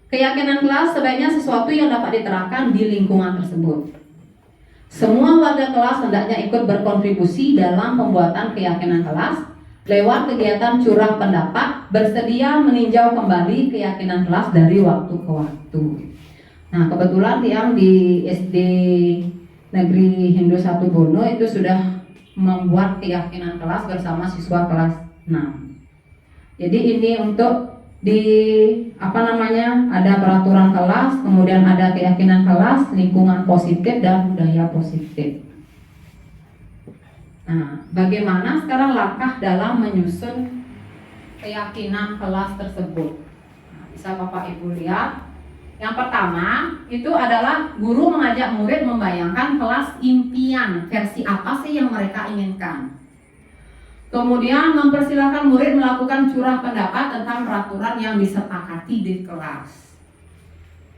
A: Keyakinan kelas sebaiknya sesuatu yang dapat diterapkan di lingkungan tersebut. Semua warga kelas hendaknya ikut berkontribusi dalam pembuatan keyakinan kelas lewat kegiatan curah pendapat, bersedia meninjau kembali keyakinan kelas dari waktu ke waktu. Nah, kebetulan yang di SD Negeri Hindu 1 Bono itu sudah membuat keyakinan kelas bersama siswa kelas 6. Jadi ini untuk ada peraturan kelas, kemudian ada keyakinan kelas, lingkungan positif dan budaya positif. Nah, bagaimana sekarang langkah dalam menyusun keyakinan kelas tersebut? Nah, bisa Bapak Ibu lihat. Yang pertama itu adalah guru mengajak murid membayangkan kelas impian, versi apa sih yang mereka inginkan. Kemudian mempersilahkan murid melakukan curah pendapat tentang peraturan yang disepakati di kelas.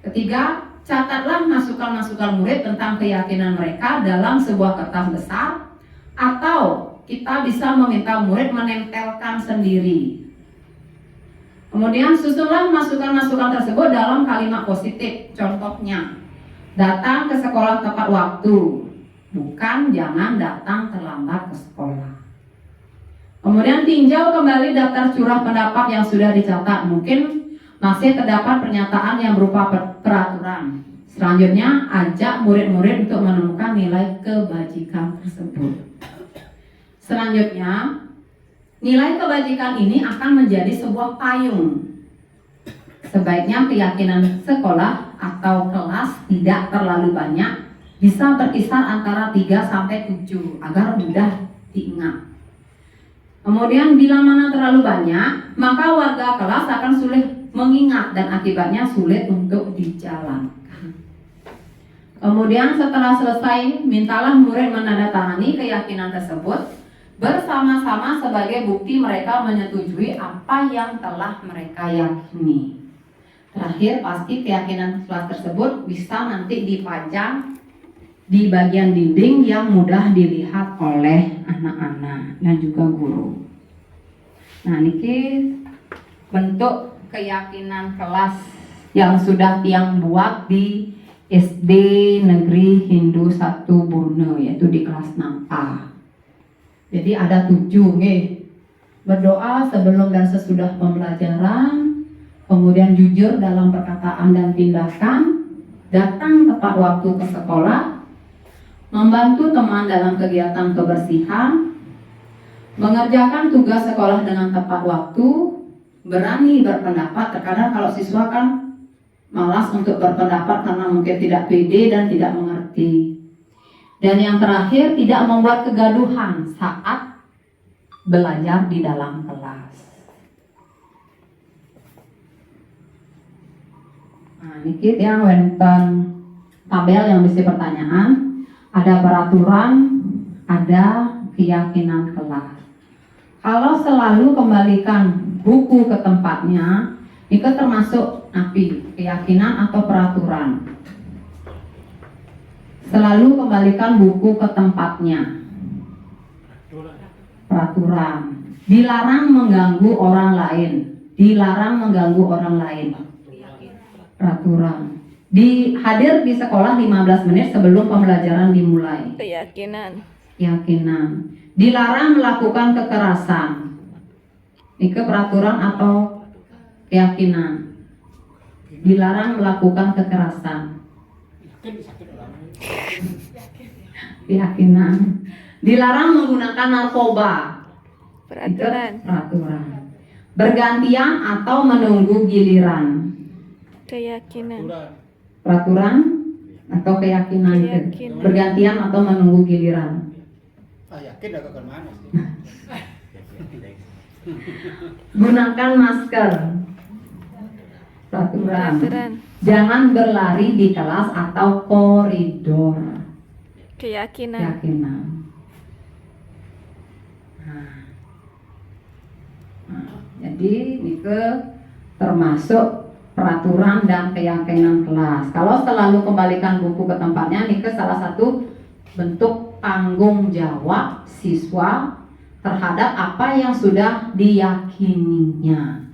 A: Ketiga, catatlah masukan-masukan murid tentang keyakinan mereka dalam sebuah kertas besar, atau kita bisa meminta murid menempelkan sendiri. Kemudian susunlah masukan-masukan tersebut dalam kalimat positif. Contohnya, datang ke sekolah tepat waktu, bukan jangan datang terlambat ke sekolah. Kemudian tinjau kembali daftar curah pendapat yang sudah dicatat. Mungkin masih terdapat pernyataan yang berupa peraturan. Selanjutnya, ajak murid-murid untuk menemukan nilai kebajikan tersebut. Selanjutnya, nilai kebajikan ini akan menjadi sebuah payung. Sebaiknya keyakinan sekolah atau kelas tidak terlalu banyak, bisa berkisar antara 3-7 agar mudah diingat. Kemudian bila mana terlalu banyak, maka warga kelas akan sulit mengingat dan akibatnya sulit untuk dijalankan. Kemudian setelah selesai, mintalah murid menandatangani keyakinan tersebut bersama-sama sebagai bukti mereka menyetujui apa yang telah mereka yakini. Terakhir, pasti keyakinan kelas tersebut bisa nanti dipajang di bagian dinding yang mudah dilihat oleh anak-anak dan juga guru. Nah, ini bentuk keyakinan kelas yang sudah tiang buat di SD Negeri Hindu 1 Bono, yaitu di kelas 6A. Jadi ada 7 nih. Berdoa sebelum dan sesudah pembelajaran, kemudian jujur dalam perkataan dan tindakan, datang tepat waktu ke sekolah, membantu teman dalam kegiatan kebersihan, mengerjakan tugas sekolah dengan tepat waktu, berani berpendapat. Terkadang kalau siswa kan malas untuk berpendapat karena mungkin tidak pede dan tidak mengerti. Dan yang terakhir, tidak membuat kegaduhan saat belajar di dalam kelas. Nah, niki yang wonten tabel yang bisa pertanyaan, ada peraturan, ada keyakinan kelas. Kalau selalu kembalikan buku ke tempatnya, itu termasuk api, keyakinan atau peraturan. Selalu kembalikan buku ke tempatnya. Peraturan. Dilarang mengganggu orang lain. Dilarang mengganggu orang lain. Peraturan. Hadir di sekolah 15 menit sebelum pembelajaran dimulai.
E: Keyakinan.
A: Keyakinan. Dilarang melakukan kekerasan. Ini peraturan atau keyakinan. Dilarang melakukan kekerasan. Keyakinan. Dilarang menggunakan narkoba.
E: Peraturan.
A: Itu peraturan. Bergantian atau menunggu giliran.
E: Keyakinan.
A: Peraturan atau keyakinan. Itu.
E: Keyakinan.
A: Bergantian atau menunggu giliran.
F: Yakin agak kemana sih?
A: Gunakan masker. Peraturan.
E: Peraturan.
A: Jangan berlari di kelas atau koridor.
E: Keyakinan.
A: Keyakinan. Jadi ini termasuk peraturan dan keyakinan kelas. Kalau selalu kembalikan buku ke tempatnya, ini salah satu bentuk tanggung jawab siswa terhadap apa yang sudah diyakininya.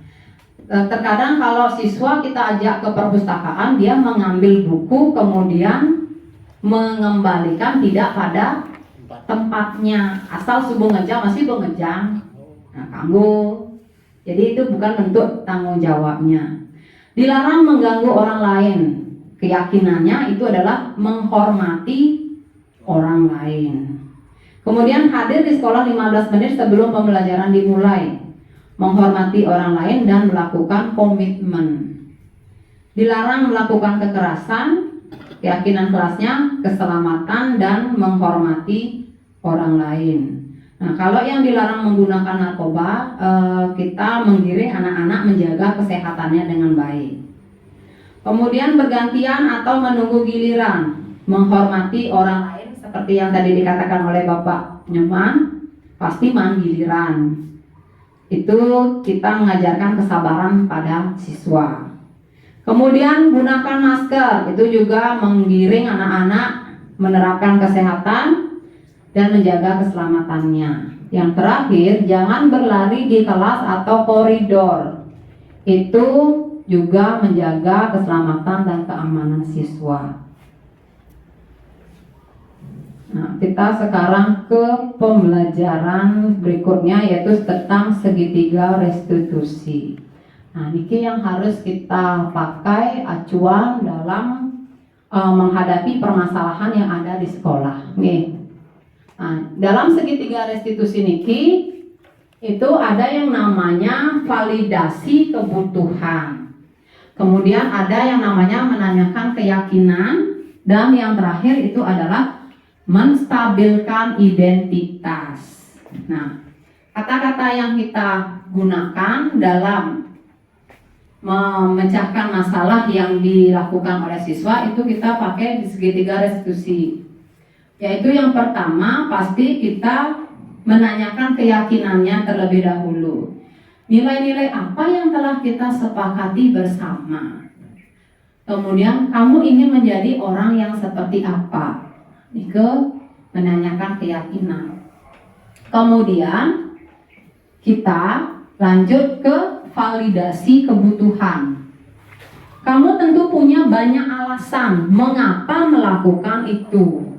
A: Terkadang kalau siswa kita ajak ke perpustakaan, dia mengambil buku kemudian mengembalikan tidak pada tempatnya, asal subuh ngejang masih ngejang. Nah, kanggo. Jadi itu bukan bentuk tanggung jawabnya. Dilarang mengganggu orang lain. Keyakinannya itu adalah menghormati orang lain. Kemudian hadir di sekolah 15 menit sebelum pembelajaran dimulai. Menghormati orang lain dan melakukan komitmen. Dilarang melakukan kekerasan. Keyakinan kelasnya keselamatan dan menghormati orang lain. Nah, kalau yang dilarang menggunakan narkoba, kita menggiring anak-anak menjaga kesehatannya dengan baik. Kemudian bergantian atau menunggu giliran, menghormati orang lain seperti yang tadi dikatakan oleh Bapak Nyoman, pasti giliran. Itu kita mengajarkan kesabaran pada siswa. Kemudian gunakan masker, itu juga menggiring anak-anak menerapkan kesehatan dan menjaga keselamatannya. Yang terakhir, jangan berlari di kelas atau koridor. Itu juga menjaga keselamatan dan keamanan siswa. Nah, kita sekarang ke pembelajaran berikutnya, yaitu tentang segitiga restitusi. Nah, ini yang harus kita pakai acuan dalam menghadapi permasalahan yang ada di sekolah. Nih. Nah, dalam segitiga restitusi niki itu ada yang namanya validasi kebutuhan. Kemudian ada yang namanya menanyakan keyakinan, dan yang terakhir itu adalah menstabilkan identitas. Nah, kata-kata yang kita gunakan dalam memecahkan masalah yang dilakukan oleh siswa itu kita pakai di segitiga restitusi. Yaitu yang pertama, pasti kita menanyakan keyakinannya terlebih dahulu. Nilai-nilai apa yang telah kita sepakati bersama. Kemudian kamu ingin menjadi orang yang seperti apa? Itu menanyakan keyakinan. Kemudian kita lanjut ke validasi kebutuhan. Kamu tentu punya banyak alasan mengapa melakukan itu.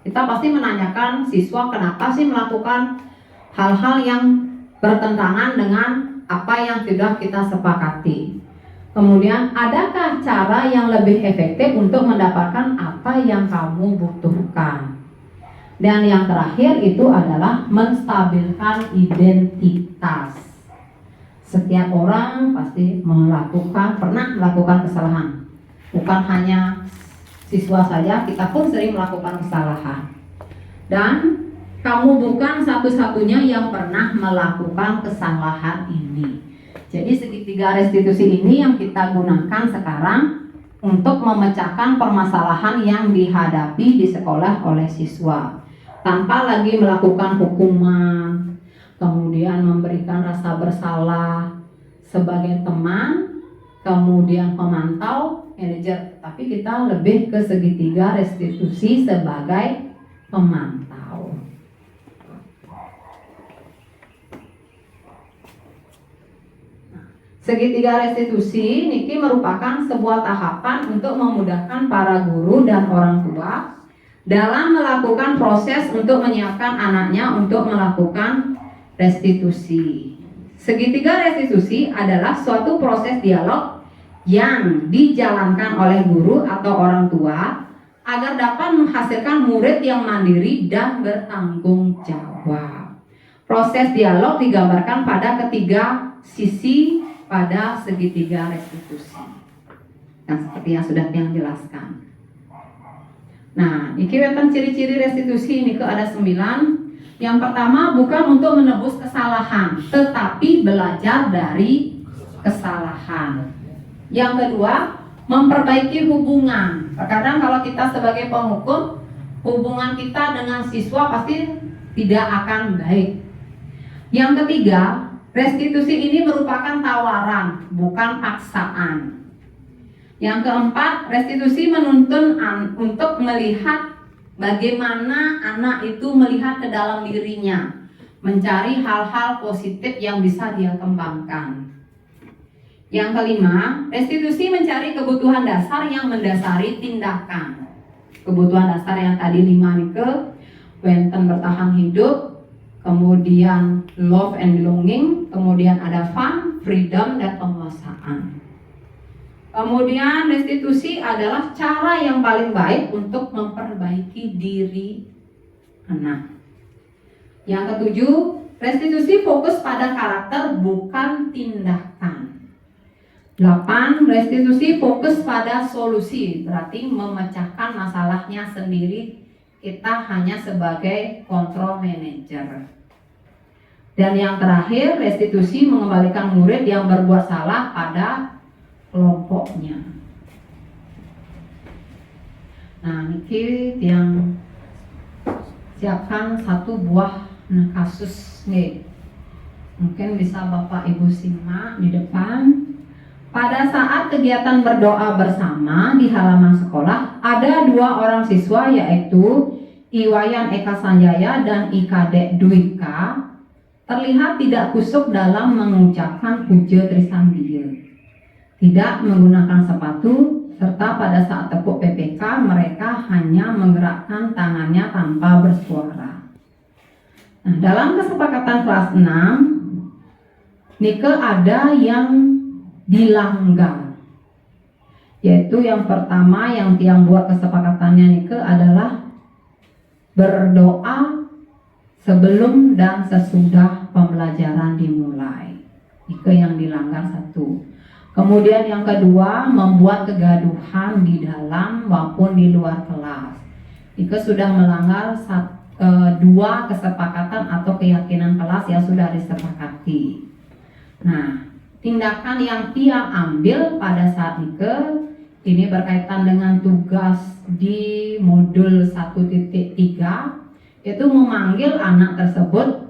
A: Kita pasti menanyakan siswa kenapa sih melakukan hal-hal yang bertentangan dengan apa yang sudah kita sepakati. Kemudian adakah cara yang lebih efektif untuk mendapatkan apa yang kamu butuhkan. Dan yang terakhir itu adalah menstabilkan identitas. Setiap orang pasti pernah melakukan kesalahan. Bukan hanya siswa saja, kita pun sering melakukan kesalahan. Dan kamu bukan satu-satunya yang pernah melakukan kesalahan ini. Jadi segitiga restitusi ini yang kita gunakan sekarang untuk memecahkan permasalahan yang dihadapi di sekolah oleh siswa, tanpa lagi melakukan hukuman, kemudian memberikan rasa bersalah sebagai teman, kemudian pemantau, manajer, tapi kita lebih ke segitiga restitusi sebagai pemantau. Segitiga restitusi niki merupakan sebuah tahapan untuk memudahkan para guru dan orang tua dalam melakukan proses untuk menyiapkan anaknya untuk melakukan restitusi. Segitiga restitusi adalah suatu proses dialog yang dijalankan oleh guru atau orang tua agar dapat menghasilkan murid yang mandiri dan bertanggung jawab. Proses dialog digambarkan pada ketiga sisi pada segitiga restitusi. Yang seperti yang sudah yang jelaskan. Nah, ini wonten ciri-ciri restitusi ini ada 9. Yang pertama, bukan untuk menebus kesalahan, tetapi belajar dari kesalahan. Yang kedua, memperbaiki hubungan. Terkadang kalau kita sebagai penghukum, hubungan kita dengan siswa pasti tidak akan baik. Yang ketiga, restitusi ini merupakan tawaran, bukan paksaan. Yang keempat, restitusi menuntun untuk melihat bagaimana anak itu melihat ke dalam dirinya, mencari hal-hal positif yang bisa dia kembangkan. Yang kelima, restitusi mencari kebutuhan dasar yang mendasari tindakan. Kebutuhan dasar yang tadi 5 nike, wenten bertahan hidup, kemudian love and belonging, kemudian ada fun, freedom, dan penguasaan. Kemudian restitusi adalah cara yang paling baik untuk memperbaiki diri anak. Yang ketujuh, restitusi fokus pada karakter bukan tindakan. 8. Restitusi fokus pada solusi, berarti memecahkan masalahnya sendiri. Kita hanya sebagai control manager. Dan yang terakhir, restitusi mengembalikan murid yang berbuat salah pada kelompoknya. Nah, ini yang siapkan satu buah kasus nih. Mungkin bisa Bapak Ibu simak di depan. Pada saat kegiatan berdoa bersama di halaman sekolah, ada 2 orang siswa yaitu Iwayan Eka Sanjaya dan Ikadek Dwika terlihat tidak kusuk dalam mengucapkan puja Trisambiya, tidak menggunakan sepatu, serta pada saat tepuk PPK mereka hanya menggerakkan tangannya tanpa bersuara. Nah, dalam kesepakatan kelas 6 nike ada yang dilanggar, yaitu yang pertama yang buat kesepakatannya nike adalah berdoa sebelum dan sesudah pembelajaran dimulai. Nike yang dilanggar 1. Kemudian yang kedua, membuat kegaduhan di dalam maupun di luar kelas. Nike sudah melanggar 2 kesepakatan atau keyakinan kelas yang sudah disepakati. Nah, tindakan yang dia ambil pada saat ini berkaitan dengan tugas di modul 1.3, yaitu memanggil anak tersebut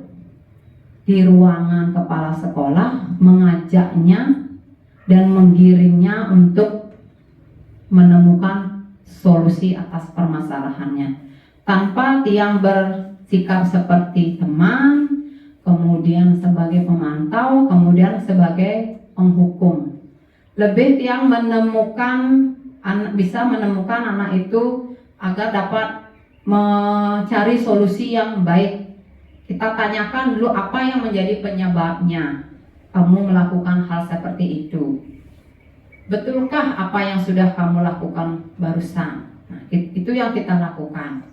A: di ruangan kepala sekolah, mengajaknya dan menggiringnya untuk menemukan solusi atas permasalahannya, tanpa Tiang bersikap seperti teman, kemudian sebagai pemantau, kemudian sebagai penghukum. Lebih Tiang bisa menemukan anak itu agar dapat mencari solusi yang baik. Kita tanyakan dulu apa yang menjadi penyebabnya kamu melakukan hal seperti itu. Betulkah apa yang sudah kamu lakukan barusan? Nah, itu yang kita lakukan.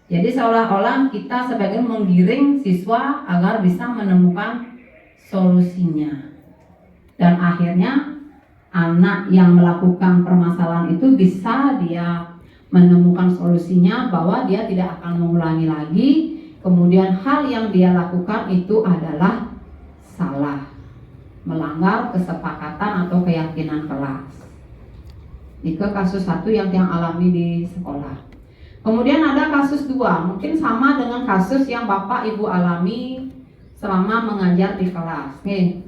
A: Jadi seolah-olah kita sebagai menggiring siswa agar bisa menemukan solusinya. Dan akhirnya anak yang melakukan permasalahan itu bisa dia menemukan solusinya, bahwa dia tidak akan mengulangi lagi, kemudian hal yang dia lakukan itu adalah salah, melanggar kesepakatan atau keyakinan kelas. Itu kasus satu yang alami di sekolah. Kemudian ada kasus dua, mungkin sama dengan kasus yang Bapak Ibu alami selama mengajar di kelas. Nih,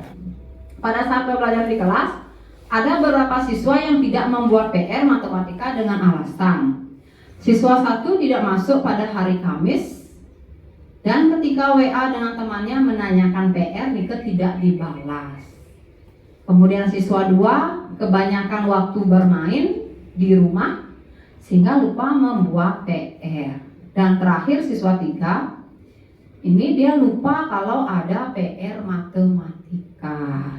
A: pada saat belajar di kelas, ada beberapa siswa yang tidak membuat PR matematika dengan alasan siswa satu tidak masuk pada hari Kamis, dan ketika WA dengan temannya menanyakan PR, Nike tidak dibalas. Kemudian siswa 2 kebanyakan waktu bermain di rumah sehingga lupa membuat PR. Dan terakhir siswa 3, ini dia lupa kalau ada PR matematika.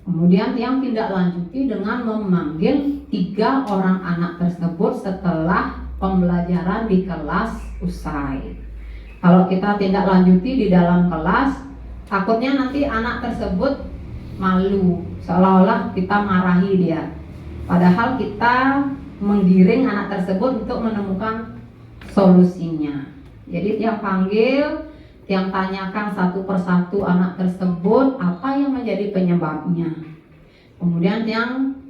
A: Kemudian yang tindak lanjuti dengan memanggil 3 orang anak tersebut setelah pembelajaran di kelas usai. Kalau kita tindak lanjuti di dalam kelas, takutnya nanti anak tersebut malu, seolah-olah kita marahi dia. Padahal kita menggiring anak tersebut untuk menemukan solusinya. Jadi yang panggil, yang tanyakan satu persatu anak tersebut apa yang menjadi penyebabnya. Kemudian yang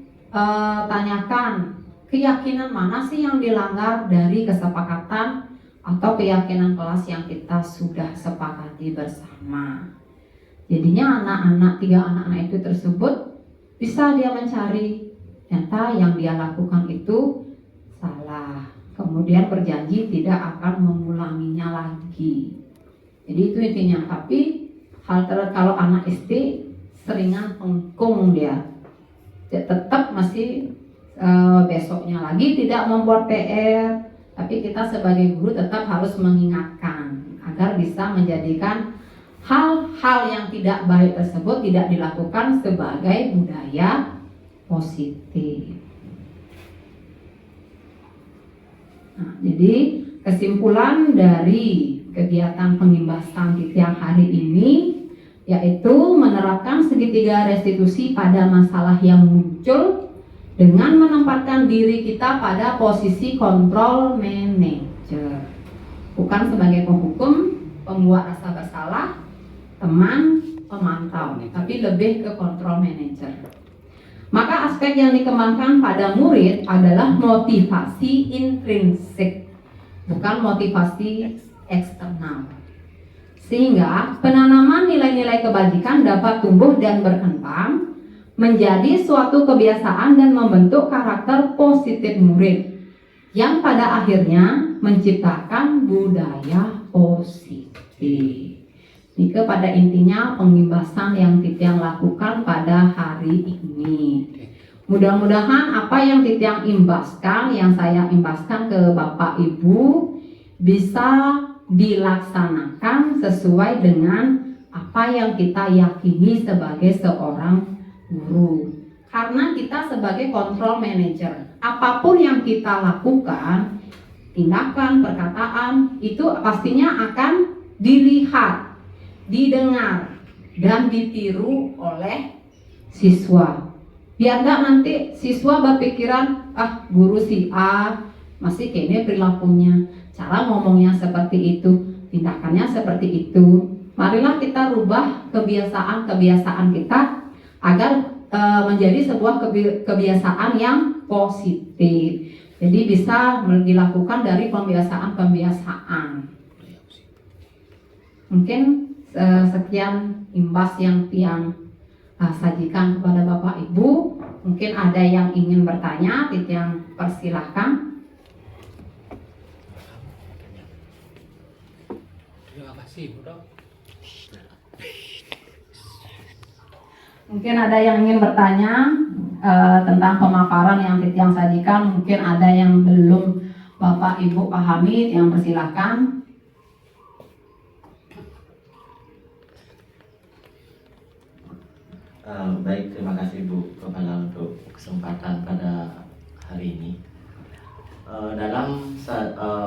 A: tanyakan keyakinan mana sih yang dilanggar dari kesepakatan atau keyakinan kelas yang kita sudah sepakati bersama. Jadinya anak-anak 3 anak-anak itu tersebut bisa dia mencari ternyata yang dia lakukan itu salah. Kemudian berjanji tidak akan mengulanginya lagi. Jadi itu intinya. Tapi kalau anak SD seringan pengkung dia tetap masih besoknya lagi tidak membuat PR. Tapi kita sebagai guru tetap harus mengingatkan agar bisa menjadikan hal-hal yang tidak baik tersebut tidak dilakukan sebagai budaya positif. Nah, jadi kesimpulan dari kegiatan pengimbasan yang hari ini yaitu menerapkan segitiga restitusi pada masalah yang muncul dengan menempatkan diri kita pada posisi control manager, bukan sebagai penghukum, pembuat rasa bersalah, teman, pemantau, tapi lebih ke control manager. Maka aspek yang dikembangkan pada murid adalah motivasi intrinsik, bukan motivasi eksternal. Sehingga penanaman nilai-nilai kebajikan dapat tumbuh dan berkembang menjadi suatu kebiasaan dan membentuk karakter positif murid yang pada akhirnya menciptakan budaya positif. Ini pada intinya pengimbasan yang Titiang lakukan pada hari ini. Mudah-mudahan apa yang Titiang imbaskan, yang saya imbaskan ke Bapak Ibu bisa dilaksanakan sesuai dengan apa yang kita yakini sebagai seorang guru. Karena kita sebagai control manager, apapun yang kita lakukan, tindakan, perkataan, itu pastinya akan dilihat, didengar, dan ditiru oleh siswa. Biar gak nanti siswa berpikiran, guru si A masih kayaknya perilakunya, cara ngomongnya seperti itu, tindakannya seperti itu. Marilah kita rubah kebiasaan-kebiasaan kita agar menjadi sebuah kebiasaan yang positif. Jadi bisa dilakukan dari pembiasaan-pembiasaan. Mungkin sekian imbas yang Tiang sajikan kepada Bapak Ibu. Mungkin ada yang ingin bertanya, Tiang persilahkan.
F: Terima kasih, Bu Dok.
A: Mungkin ada yang ingin bertanya tentang pemaparan yang Tiang sajikan. Mungkin ada yang belum Bapak Ibu pahami, yang persilahkan.
B: Baik, terima kasih Bu Kepala untuk kesempatan pada hari ini. Dalam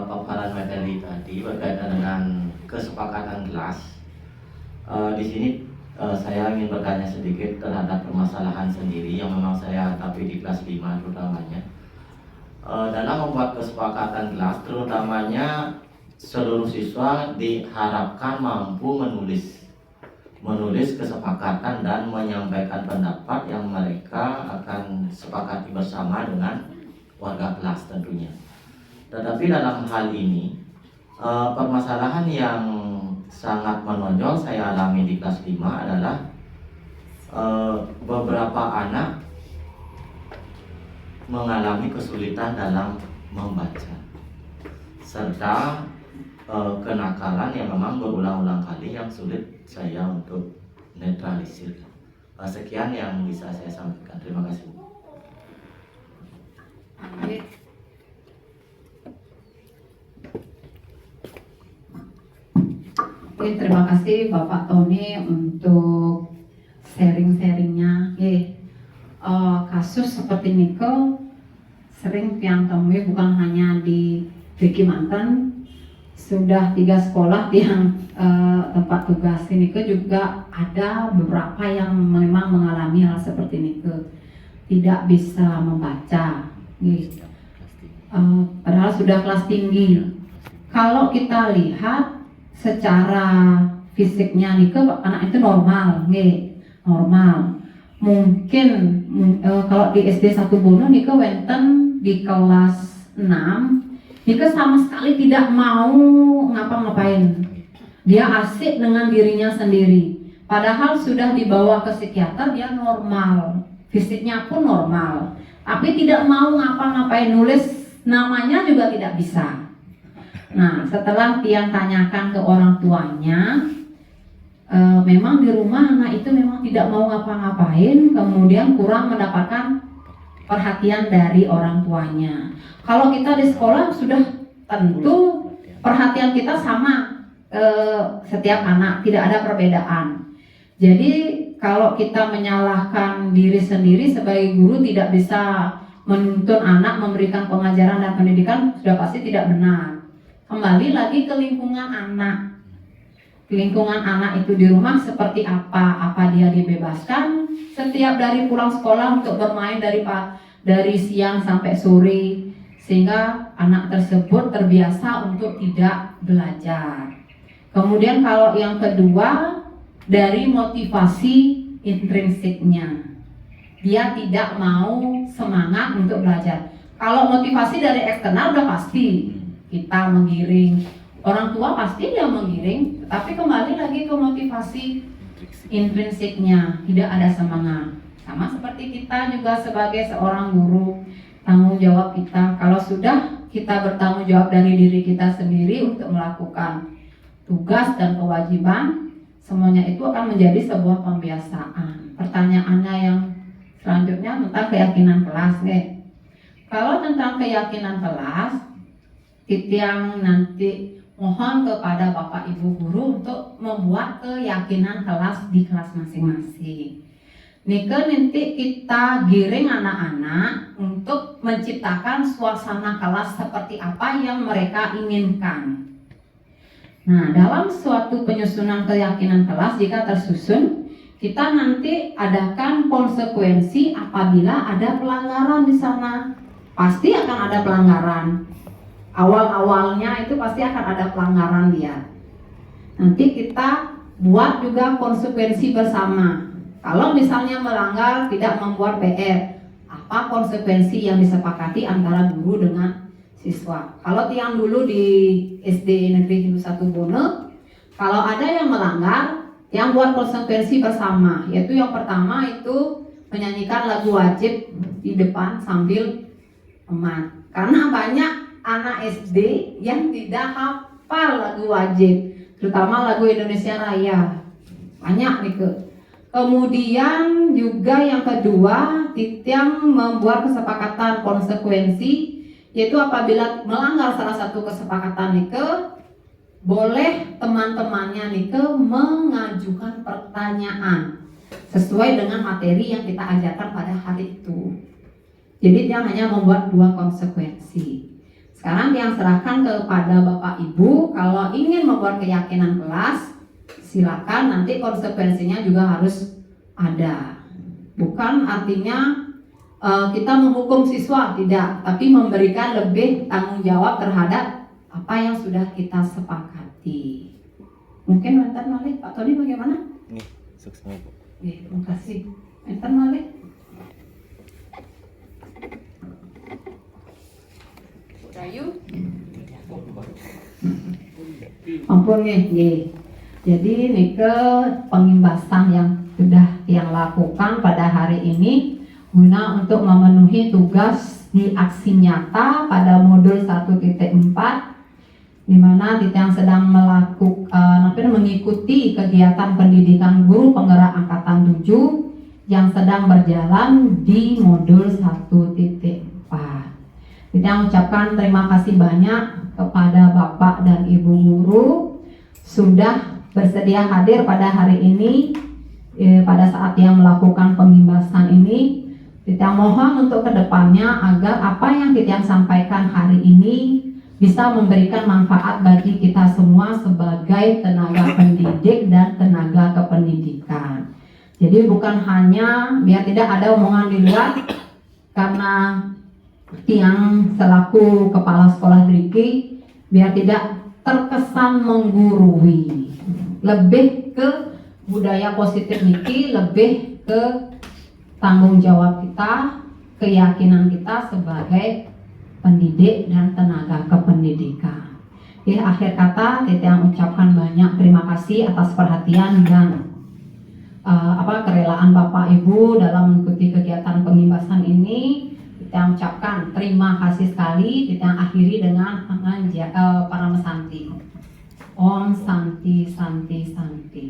B: paparan materi tadi berkaitan dengan kesepakatan kelas, di sini saya ingin bertanya sedikit terhadap permasalahan sendiri yang memang saya hadapi di kelas 5 terutamanya. Dalam membuat kesepakatan kelas, terutamanya seluruh siswa diharapkan mampu menulis kesepakatan dan menyampaikan pendapat yang mereka akan sepakati bersama dengan warga kelas tentunya. Tetapi dalam hal ini permasalahan yang sangat menonjol saya alami di kelas 5 adalah beberapa anak mengalami kesulitan dalam membaca serta kenakalan yang memang berulang-ulang kali yang sulit saya untuk netralisir. Sekian yang bisa saya sampaikan. Terima kasih.
A: Oke, terima kasih Bapak Tony untuk sharing-sharingnya. Kasus seperti Nike sering yang temui bukan hanya di Kalimantan, sudah 3 sekolah yang tempat tugas Nike juga ada beberapa yang memang mengalami hal seperti Nike, tidak bisa membaca, padahal sudah kelas tinggi. Kalau kita lihat secara fisiknya Nike anak itu normal, normal. Mungkin kalau di SD 1 Bono Nike wenten di kelas 6, Nike sama sekali tidak mau ngapa-ngapain. Dia asik dengan dirinya sendiri. Padahal sudah dibawa ke psikiater, dia normal, fisiknya pun normal, tapi tidak mau ngapa-ngapain, nulis namanya juga tidak bisa. Nah, setelah Tiang tanyakan ke orang tuanya, memang di rumah anak itu memang tidak mau ngapa-ngapain, kemudian kurang mendapatkan perhatian dari orang tuanya. Kalau kita di sekolah sudah tentu perhatian kita sama setiap anak, tidak ada perbedaan. Jadi kalau kita menyalahkan diri sendiri sebagai guru tidak bisa menuntun anak, memberikan pengajaran dan pendidikan, sudah pasti tidak benar. Kembali lagi ke lingkungan anak. Lingkungan anak itu di rumah seperti apa? Apa dia dibebaskan setiap dari pulang sekolah untuk bermain dari siang sampai sore, sehingga anak tersebut terbiasa untuk tidak belajar. Kemudian kalau yang kedua, dari motivasi intrinsiknya, dia tidak mau semangat untuk belajar. Kalau motivasi dari eksternal udah pasti kita menggiring, orang tua pasti dia menggiring, tapi kembali lagi ke motivasi intrinsiknya, tidak ada semangat. Sama seperti kita juga sebagai seorang guru, tanggung jawab kita, kalau sudah kita bertanggung jawab dari diri kita sendiri untuk melakukan tugas dan kewajiban, semuanya itu akan menjadi sebuah pembiasaan. Pertanyaannya yang selanjutnya tentang keyakinan kelas, Kalau tentang keyakinan kelas, Titiang nanti mohon kepada Bapak Ibu guru untuk membuat keyakinan kelas di kelas masing-masing. Nike nanti kita giring anak-anak untuk menciptakan suasana kelas seperti apa yang mereka inginkan. Nah, dalam suatu penyusunan keyakinan kelas jika tersusun, kita nanti adakan konsekuensi apabila ada pelanggaran di sana. Pasti akan ada pelanggaran. Awal-awalnya itu pasti akan ada pelanggaran dia. Nanti kita buat juga konsekuensi bersama. Kalau misalnya melanggar tidak membuat PR, apa konsekuensi yang disepakati antara guru dengan siswa? Kalau yang dulu di SD Negeri 1 Bono, kalau ada yang melanggar, yang buat konsekuensi bersama, yaitu yang pertama itu menyanyikan lagu wajib di depan sambil teman. Karena banyak anak SD yang tidak hafal lagu wajib, terutama lagu Indonesia Raya, banyak nih ke. Kemudian juga yang kedua, Titiang membuat kesepakatan konsekuensi, yaitu apabila melanggar salah satu kesepakatan Nike, boleh teman-temannya Nike mengajukan pertanyaan sesuai dengan materi yang kita ajarkan pada hari itu. Jadi dia hanya membuat 2 konsekuensi. Sekarang yang serahkan kepada Bapak Ibu, kalau ingin membuat keyakinan kelas, silakan, nanti konsekuensinya juga harus ada. Bukan artinya kita menghukum siswa, tidak, tapi memberikan lebih tanggung jawab terhadap apa apa yang sudah kita sepakati. Mungkin Enten malih, Pak Tony bagaimana?
B: Nih, sukses Bu.
A: Terima kasih. Enten malih. Bu Dayu. Ampun nggih. Jadi nike pengimbasan yang sudah yang lakukan pada hari ini guna untuk memenuhi tugas di aksi nyata pada modul 1.4 di mana kita yang sedang mengikuti kegiatan pendidikan guru penggerak angkatan 7 yang sedang berjalan di modul 1.4. Kita mengucapkan terima kasih banyak kepada Bapak dan Ibu guru sudah bersedia hadir pada hari ini pada saat yang melakukan pengimbasan ini. Kita mohon untuk kedepannya agar apa yang kita sampaikan hari ini bisa memberikan manfaat bagi kita semua sebagai tenaga pendidik dan tenaga kependidikan. Jadi bukan hanya biar tidak ada omongan di luar, karena Tiang selaku kepala sekolah Driki biar tidak terkesan menggurui, lebih ke budaya positif Niki, lebih ke tanggung jawab kita, keyakinan kita sebagai pendidik dan tenaga kependidikan. Di akhir kata, kita ucapkan banyak terima kasih atas perhatian dan kerelaan Bapak Ibu dalam mengikuti kegiatan pengimbasan ini. Kita ucapkan terima kasih sekali. Kita akhiri dengan para mesanti. Om Santi Santi Santi.